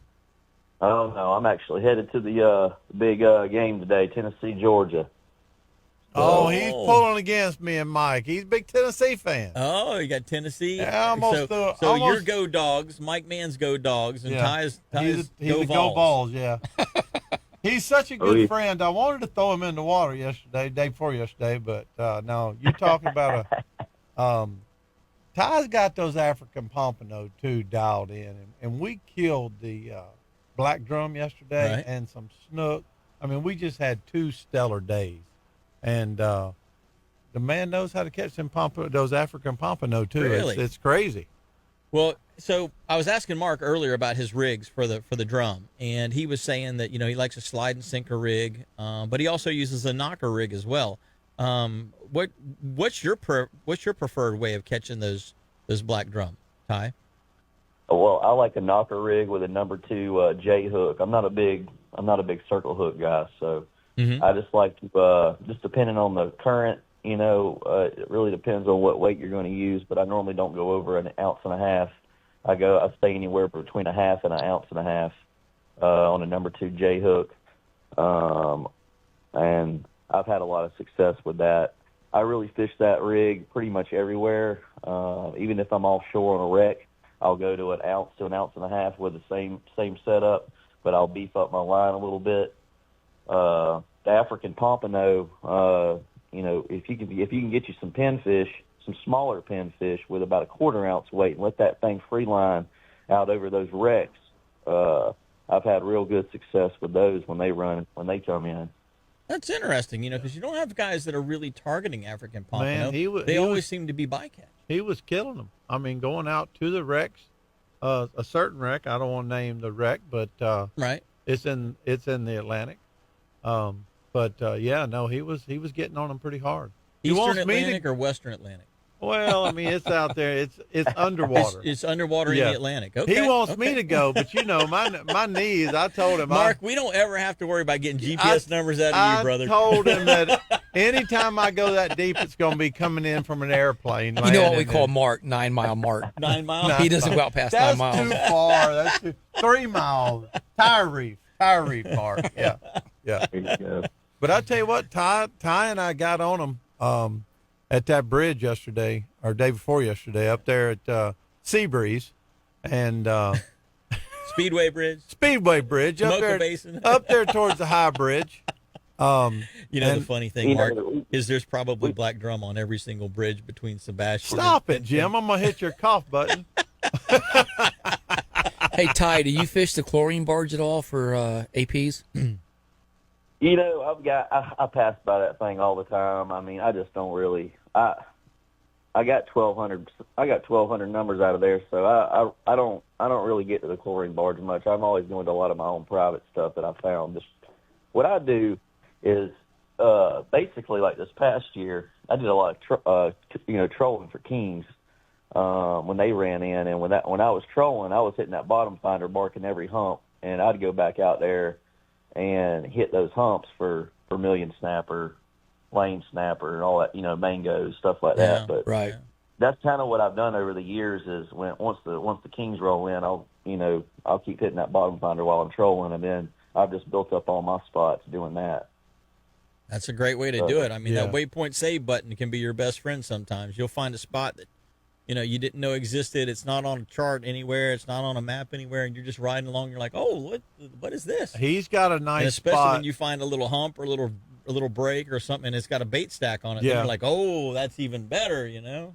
Oh, no, I'm actually headed to the big game today, Tennessee, Georgia. Oh, he's pulling against me and Mike. He's a big Tennessee fan. Oh, you got Tennessee? Yeah, almost, So almost- your Go Dogs, Mike Mann's Go Dogs, and Ty's he's Go a Vols. Go Balls, yeah. He's such a good friend. I wanted to throw him in the water day before yesterday, but no. You talking about Ty's got those African pompano too dialed in, and we killed the black drum yesterday Right. and some snook. I mean, we just had 2 stellar days. and the man knows how to catch those African pompano too. Really? It's crazy. Well, so I was asking Mark earlier about his rigs for the drum, and he was saying that he likes a slide and sinker rig, but he also uses a knocker rig as well. What's your preferred way of catching those black drum, Ty? Well, I like a knocker rig with a number 2 J hook. I'm not a big circle hook guy, so I just like to just depending on the current. It really depends on what weight you're going to use, but I normally don't go over an ounce and a half. I stay anywhere between a half and an ounce and a half on a number 2 J hook, and I've had a lot of success with that. I really fish that rig pretty much everywhere. Even if I'm offshore on a wreck, I'll go to an ounce and a half with the same setup, but I'll beef up my line a little bit. The African pompano, if you can get you some pinfish, some smaller pinfish with about a 1/4 ounce weight, and let that thing free line out over those wrecks, I've had real good success with those when they come in. That's interesting, because you don't have guys that are really targeting African pompano. Man, they always seem to be bycatch. He was killing them. I mean, going out to the wrecks, a certain wreck. I don't want to name the wreck, but right, it's in the Atlantic. He was getting on them pretty hard. Eastern Atlantic or Western Atlantic? Well, I mean, it's out there. It's underwater. It's underwater in the Atlantic. Okay. He wants me to go, but my knees. I told him, Mark, we don't ever have to worry about getting GPS numbers out of you, brother. I told him that anytime I go that deep, it's going to be coming in from an airplane. You know what we call Mark, 9 Mile Mark. 9 miles. He doesn't go out past 9 miles. That's too far. That's 3 miles. Tire reef Mark. Yeah. But I tell you what, Ty and I got on them at that bridge yesterday, or day before yesterday, up there at Seabreeze, and Speedway Bridge up there, Basin. up there towards the High Bridge. The funny thing, Mark, is there's probably black drum on every single bridge between Sebastian. Stop it, Jim! I'm gonna hit your cough button. Hey, Ty, do you fish the chlorine barge at all for APs? I pass by that thing all the time. I mean, I just don't really. I got 1,200. I got 1,200 numbers out of there, so I don't really get to the chlorine barge much. I'm always going to a lot of my own private stuff that I found. Just what I do is basically like this past year, I did a lot of trolling for kings when they ran in, and when I was trolling, I was hitting that bottom finder, marking every hump, and I'd go back out there and hit those humps for million snapper, lane snapper, and all that, mangoes, stuff like that. But right. That's kind of what I've done over the years. Is once the kings roll in, I'll keep hitting that bottom finder while I'm trolling, and then I've just built up all my spots doing that. That's a great way to do it. I mean, that waypoint save button can be your best friend sometimes. You'll find a spot that you didn't know existed. It's not on a chart anywhere. It's not on a map anywhere, and you're just riding along. You're like, oh, what is this? He's got a nice and especially spot. when you find a little hump or a little break or something, and it's got a bait stack on it. Yeah. Then you're like, oh, that's even better,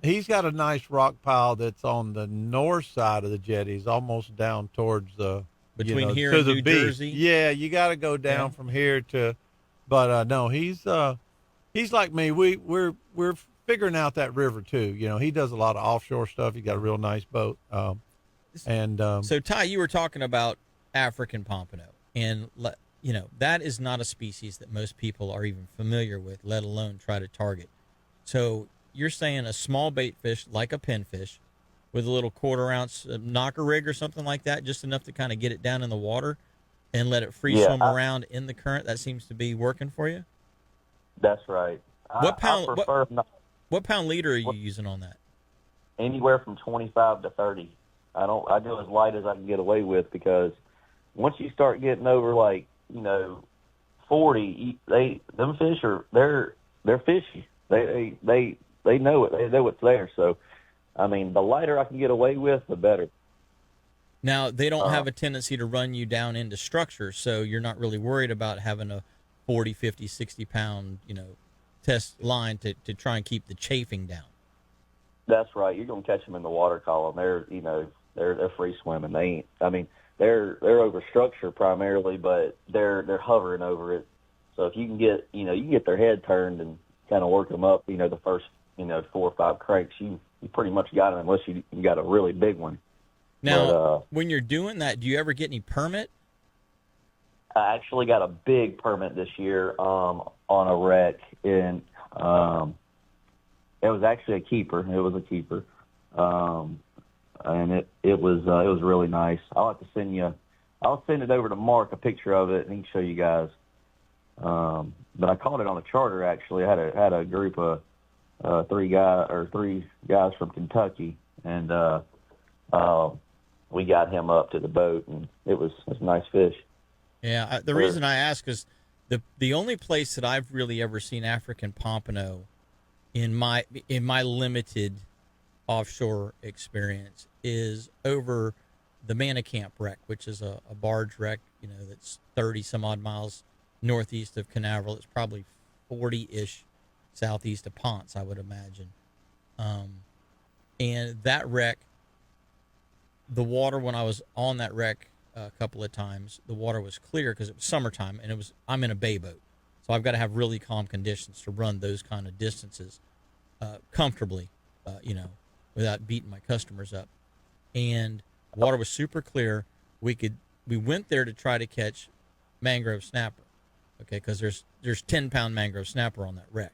He's got a nice rock pile that's on the north side of the jetties, almost down towards the between here to and the New beach. Jersey. Yeah, you got to go down from here to. But no, he's like me. We're figuring out that river too. He does a lot of offshore stuff. He's got a real nice boat. So Ty, you were talking about African pompano, and that is not a species that most people are even familiar with, let alone try to target. So you're saying a small bait fish like a pinfish with a little 1/4 ounce knocker rig or something like that, just enough to kind of get it down in the water and let it free swim around in the current. That seems to be working for you. That's right. What pound? I prefer What pound leader are you using on that? Anywhere from 25 to 30. I do as light as I can get away with, because once you start getting over 40, them fish they're fishy. They know it. They know it's there. So, I mean, the lighter I can get away with, the better. Now, they don't have a tendency to run you down into structure, so you're not really worried about having a 40, 50, 60 pound, test line to try and keep the chafing down. That's right. You're gonna catch them in the water column. They're free swimming. They're over structure primarily, but they're hovering over it. So if you can get, you can get their head turned and kind of work them up, the first, 4 or 5 cranks, you pretty much got it unless you got a really big one. Now, But, when you're doing that, do you ever get any permit? I actually got a big permit this year on a wreck, and it was actually a keeper. It was a keeper, and it was really nice. I'll have to send you. I'll send it over to Mark, a picture of it, and he can show you guys. But I caught it on a charter. Actually, I had a group of 3 guys from Kentucky, and we got him up to the boat, and it was a nice fish. Yeah, the reason I ask is the only place that I've really ever seen African pompano in my limited offshore experience is over the Manicamp wreck, which is a barge wreck, that's 30 some odd miles northeast of Canaveral. It's probably 40-ish southeast of Ponce, I would imagine. And that wreck, the water, when I was on that wreck a couple of times, the water was clear because it was summertime, and I'm in a bay boat, so I've got to have really calm conditions to run those kind of distances comfortably, without beating my customers up. And the water was super clear. We went there to try to catch mangrove snapper, okay, because there's 10-pound mangrove snapper on that wreck.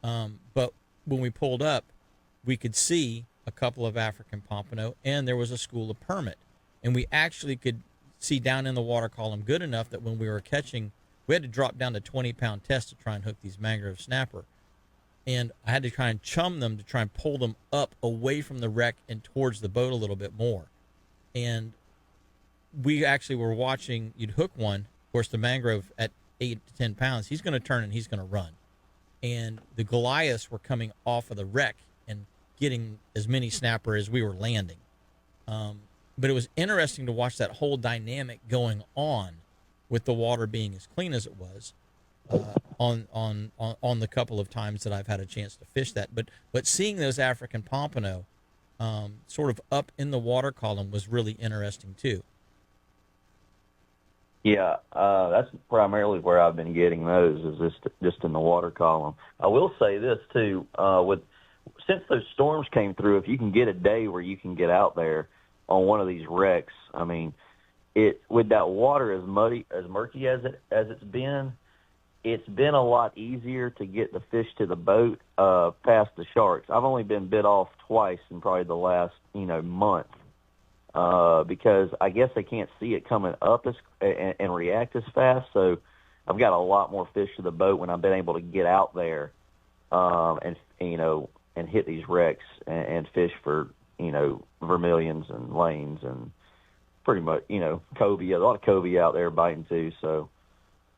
But when we pulled up, we could see a couple of African pompano, and there was a school of permit. And we actually could see down in the water column good enough that when we were catching, we had to drop down to 20-pound test to try and hook these mangrove snapper. And I had to try and chum them to try and pull them up away from the wreck and towards the boat a little bit more. And we actually were watching, you'd hook one, of course, the mangrove at 8 to 10 pounds, he's going to turn and he's going to run. And the Goliaths were coming off of the wreck and getting as many snapper as we were landing. But it was interesting to watch that whole dynamic going on with the water being as clean as it was on the couple of times that I've had a chance to fish that. But seeing those African pompano sort of up in the water column was really interesting too. Yeah, that's primarily where I've been getting those, is just in the water column. I will say this too, since those storms came through, if you can get a day where you can get out there on one of these wrecks, I mean, with that water as murky as it's been a lot easier to get the fish to the boat past the sharks. I've only been bit off twice in probably the last month. Because I guess they can't see it coming up and react as fast. So I've got a lot more fish to the boat when I've been able to get out there and hit these wrecks and fish for vermilions and lanes and pretty much cobia. A lot of cobia out there biting too. So,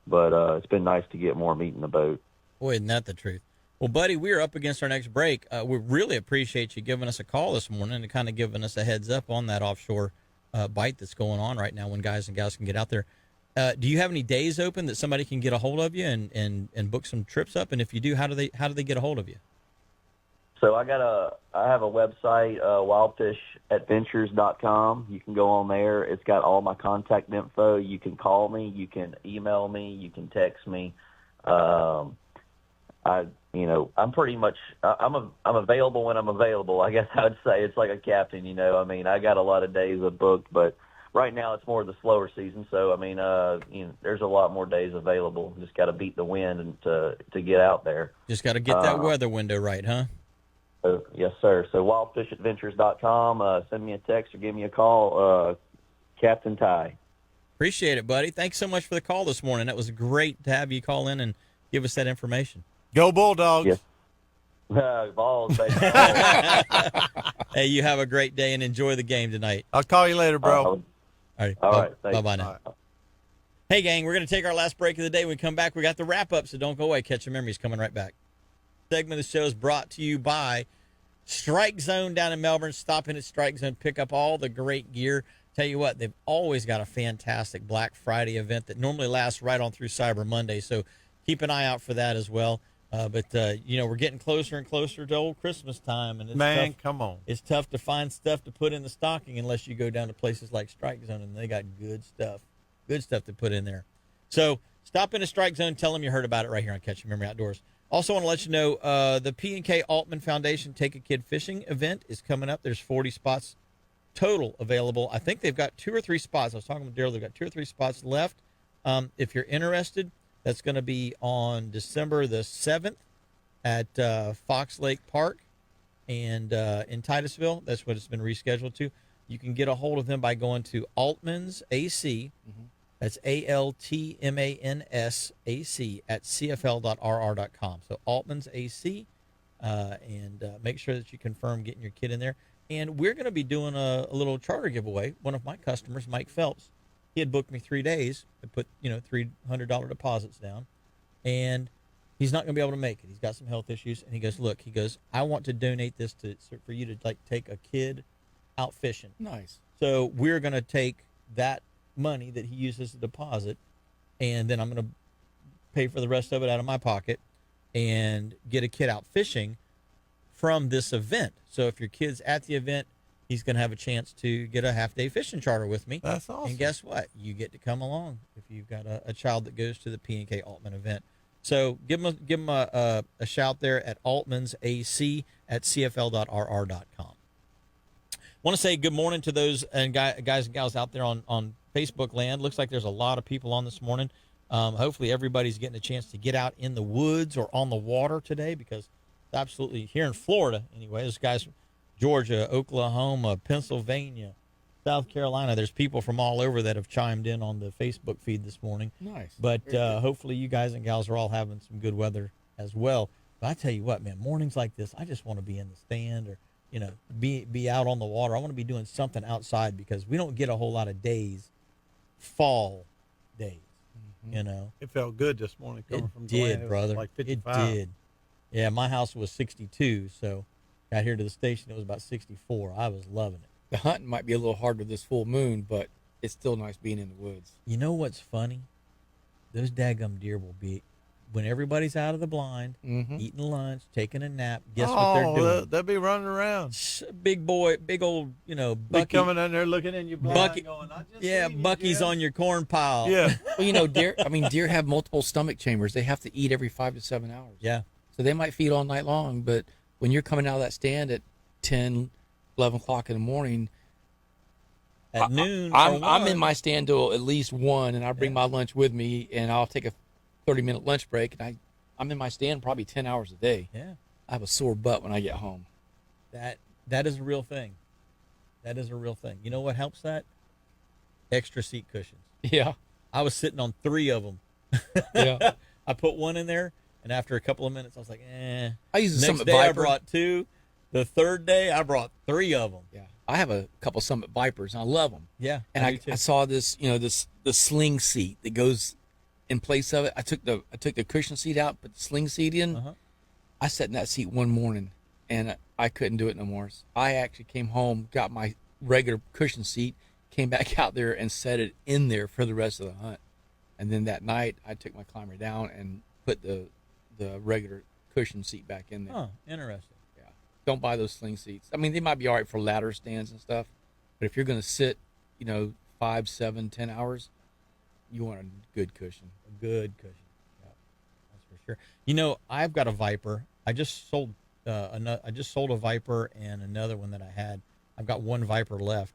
but it's been nice to get more meat in the boat. Boy, isn't that the truth? Well, buddy, we're up against our next break. We really appreciate you giving us a call this morning and kind of giving us a heads up on that offshore bite that's going on right now when guys and gals can get out there. Do you have any days open that somebody can get a hold of you and book some trips up? And if you do, how do they get a hold of you? So I have a website, wildfishadventures.com. You can go on there. It's got all my contact info. You can call me, you can email me, you can text me. I'm pretty much I'm available when I'm available. I guess I would say it's like a captain. I mean, I got a lot of days booked, but right now it's more of the slower season. So I mean, there's a lot more days available. Just got to beat the wind and to get out there. Just got to get that weather window right, huh? Yes, sir. So wildfishadventures.com. Send me a text or give me a call, Captain Ty. Appreciate it, buddy. Thanks so much for the call this morning. That was great to have you call in and give us that information. Go Bulldogs. Yes. Balls, baby. Hey, you have a great day and enjoy the game tonight. I'll call you later, bro. All right. Bye-bye now. Hey, gang, we're going to take our last break of the day. When we come back, we got the wrap-up, so don't go away. Catch Your Memories coming right back. Segment of the show is brought to you by Strike Zone down in Melbourne. Stop in at Strike Zone, pick up all the great gear. Tell you what, they've always got a fantastic Black Friday event that normally lasts right on through Cyber Monday, so keep an eye out for that as well. But we're getting closer and closer to old Christmas time, and it's come on, it's tough to find stuff to put in the stocking unless you go down to places like Strike Zone, and they got good stuff to put in there. So Stop in a Strike Zone. Tell them you heard about it right here on Catch Memory Outdoors. Also want to let you know the P&K Altman Foundation Take a Kid Fishing event is coming up. There's 40 spots total available. I think they've got 2 or 3 spots. I was talking with Daryl. They've got 2 or 3 spots left. If you're interested, that's going to be on December the 7th at Fox Lake Park and in Titusville. That's what it's been rescheduled to. You can get a hold of them by going to Altman's AC. That's ALTMANS AC at CFL.RR.com. So Altman's AC, and make sure that you confirm getting your kid in there. And we're going to be doing a little charter giveaway. One of my customers, Mike Phelps, he had booked me 3 days. I put, $300 deposits down, and he's not going to be able to make it. He's got some health issues, and he goes, look, I want to donate this for you to take a kid out fishing. Nice. So we're going to take that money that he uses as a deposit, and then I'm going to pay for the rest of it out of my pocket and get a kid out fishing from this event. So if your kid's at the event, he's going to have a chance to get a half-day fishing charter with me. That's awesome. And guess what? You get to come along if you've got a child that goes to the P&K Altman event. So give him a shout there at Altman's AC at CFL.RR.com. Want to say good morning to those and guys and gals out there on Facebook land. Looks like there's a lot of people on this morning. Hopefully everybody's getting a chance to get out in the woods or on the water today, because absolutely here in Florida anyway, there's guys from Georgia, Oklahoma, Pennsylvania, South Carolina. There's people from all over that have chimed in on the Facebook feed this morning. Nice. But hopefully you guys and gals are all having some good weather as well. But I tell you what, man, mornings like this, I just want to be in the stand or be out on the water. I want to be doing something outside, because we don't get a whole lot of fall days. It felt good this morning coming from did, Glen. brother. Like 55. It did. Yeah, my house was 62, so got here to the station, it was about 64. I was loving it. The hunting might be a little harder this full moon, but it's still nice being in the woods. You know what's funny? Those daggum deer will be, when everybody's out of the blind, eating lunch, taking a nap, guess what they're doing? They'll be running around. Big old, Be Bucky. coming in there looking in your blind Bucky, going, I just yeah, seen you, Bucky's Jim." on your corn pile. Yeah. Well, deer have multiple stomach chambers. They have to eat every 5 to 7 hours. Yeah. So they might feed all night long, but when you're coming out of that stand at 10, 11 o'clock in the morning, At noon, I'm in my stand till at least 1, and I bring my lunch with me, and I'll take a 30-minute lunch break, and I'm in my stand probably 10 hours a day. Yeah. I have a sore butt when I get home. That is a real thing. That is a real thing. You know what helps that? Extra seat cushions. Yeah. I was sitting on 3 of them. Yeah. I put one in there, and after a couple of minutes, I was like, I use the Next Summit day, I Viper. brought 2. The third day, I brought 3 of them. Yeah. I have a couple Summit Vipers, and I love them. Yeah. And do too. I saw this, the sling seat that goes in place of it. I took the cushion seat out, put the sling seat in. Uh-huh. I sat in that seat one morning, and I couldn't do it no more. I actually came home, got my regular cushion seat, came back out there and set it in there for the rest of the hunt. And then that night, I took my climber down and put the regular cushion seat back in there. Oh, interesting. Yeah. Don't buy those sling seats. I mean, they might be all right for ladder stands and stuff, but if you're going to sit, 5, 7, 10 hours, you want a good cushion. A good cushion. Yeah, that's for sure. I've got a Viper. I just sold a Viper and another one that I had. I've got one Viper left,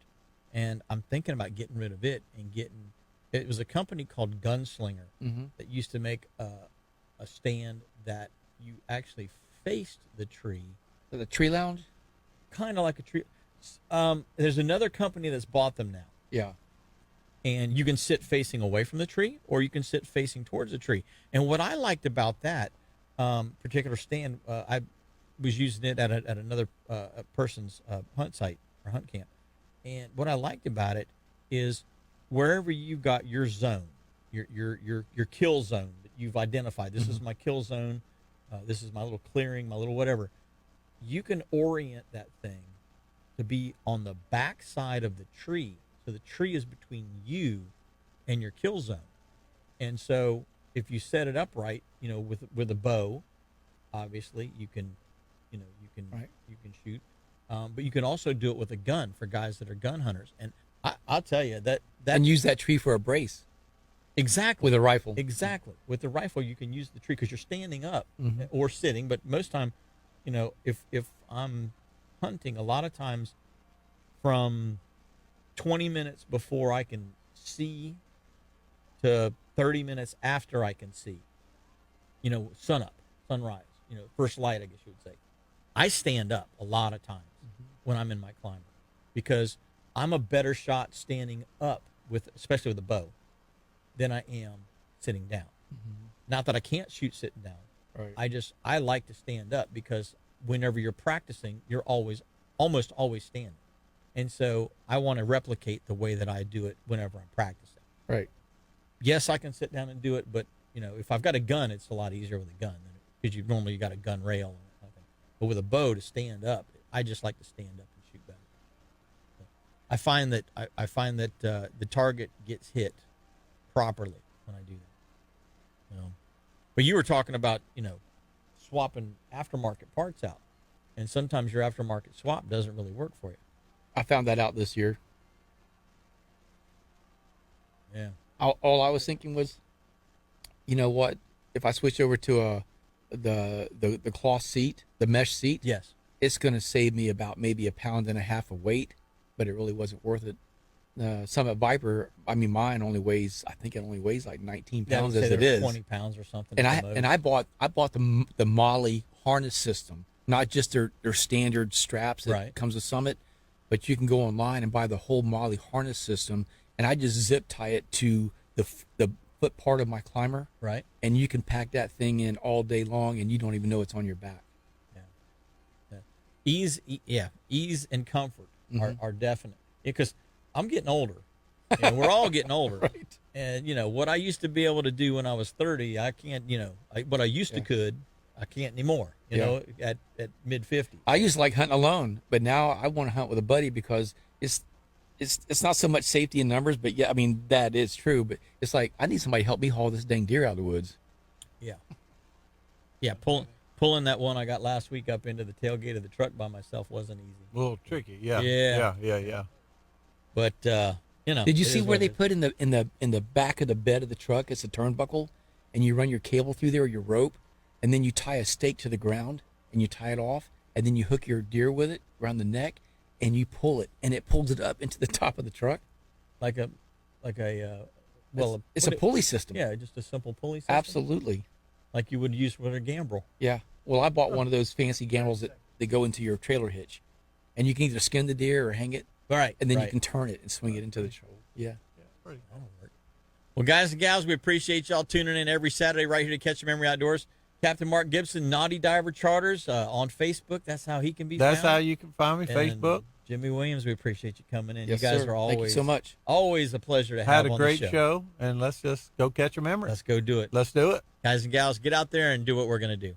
and I'm thinking about getting rid of it and getting. It was a company called Gunslinger that used to make a stand that you actually faced the tree. The tree lounge? Kind of like a tree. There's another company that's bought them now. Yeah. And you can sit facing away from the tree, or you can sit facing towards the tree. And what I liked about that particular stand, I was using it at another person's hunt site or hunt camp. And what I liked about it is wherever you've got your zone, your kill zone that you've identified. This is my kill zone. This is my little clearing, my little whatever. You can orient that thing to be on the back side of the tree. So the tree is between you and your kill zone. And so if you set it up right, with a bow, obviously you can shoot. But you can also do it with a gun for guys that are gun hunters. And I'll tell you that and use that tree for a brace. Exactly. with a rifle. Exactly. With the rifle, you can use the tree because you're standing up Mhm. or sitting. But most time, you know, if I'm hunting, a lot of times from 20 minutes before I can see to 30 minutes after I can see, you know, sunrise, you know, first light, I guess you would say. I stand up a lot of times when I'm in my climber because I'm a better shot standing up with, especially with a bow, than I am sitting down. Not that I can't shoot sitting down. Right. I like to stand up because whenever you're practicing, you're almost always standing. And so I want to replicate the way that I do it whenever I'm practicing. Right. Yes, I can sit down and do it, but you know, if I've got a gun, it's a lot easier with a gun because you normally got a gun rail. But with a bow to stand up, I just like to stand up and shoot better. I find that the target gets hit properly when I do that. You know, but you were talking about, you know, swapping aftermarket parts out, and sometimes your aftermarket swap doesn't really work for you. I found that out this year. Yeah. All I was thinking was, you know what? If I switch over to the cloth seat, the mesh seat, Yes. it's going to save me about maybe 1.5 pounds of weight, but it really wasn't worth it. Summit Viper, I mean, mine only weighs, I think it only weighs like 19 pounds as it is. 20 pounds or something. And at the most. I bought the Molly harness system, not just their standard straps that Right. comes with Summit, but you can go online and buy the whole Molly harness system, and I just zip tie it to the foot part of my climber, Right. and you can pack that thing in all day long, and you don't even know it's on your back. Ease and comfort are definite because I'm getting older. And we're all getting older. Right. And, you know, what I used to be able to do when I was 30, I can't, you know, what I used to could, I can't anymore, you know, at mid 50s. I used to like hunting alone, but now I want to hunt with a buddy because it's not so much safety in numbers, but yeah, I mean, that is true, but it's like, I need somebody to help me haul this dang deer out of the woods. Yeah. Yeah. Pulling that one I got last week up into the tailgate of the truck by myself wasn't easy. A little tricky. Yeah. Yeah. Yeah. But, you know. Did you it see is where what they it is. put in the back of the bed of the truck? It's a turnbuckle, and you run your cable through there, or your rope, and then you tie a stake to the ground, and you tie it off, and then you hook your deer with it around the neck, and you pull it, and it pulls it up into the top of the truck. Like a It's a pulley system. Yeah, just a simple pulley system. Absolutely. Like you would use for a gambrel. Yeah. Well, I bought one of those fancy gambrels that they go into your trailer hitch, and you can either skin the deer or hang it, Right. and then you right. can turn it and swing it into the trailer. Yeah. That'll work. Well, guys and gals, we appreciate y'all tuning in every Saturday right here to Catch the Memory Outdoors. Captain Mark Gibson, Naughty Diver Charters on Facebook. That's how he can be That's found. how you can find me. And Facebook. Jimmy Williams, we appreciate you coming in. Yes, you guys sir. are always Thank you so much. Always a pleasure to have Had a on great the show, and let's just go catch a memory. Let's go do it. Let's do it. Guys and gals, get out there and do what we're going to do.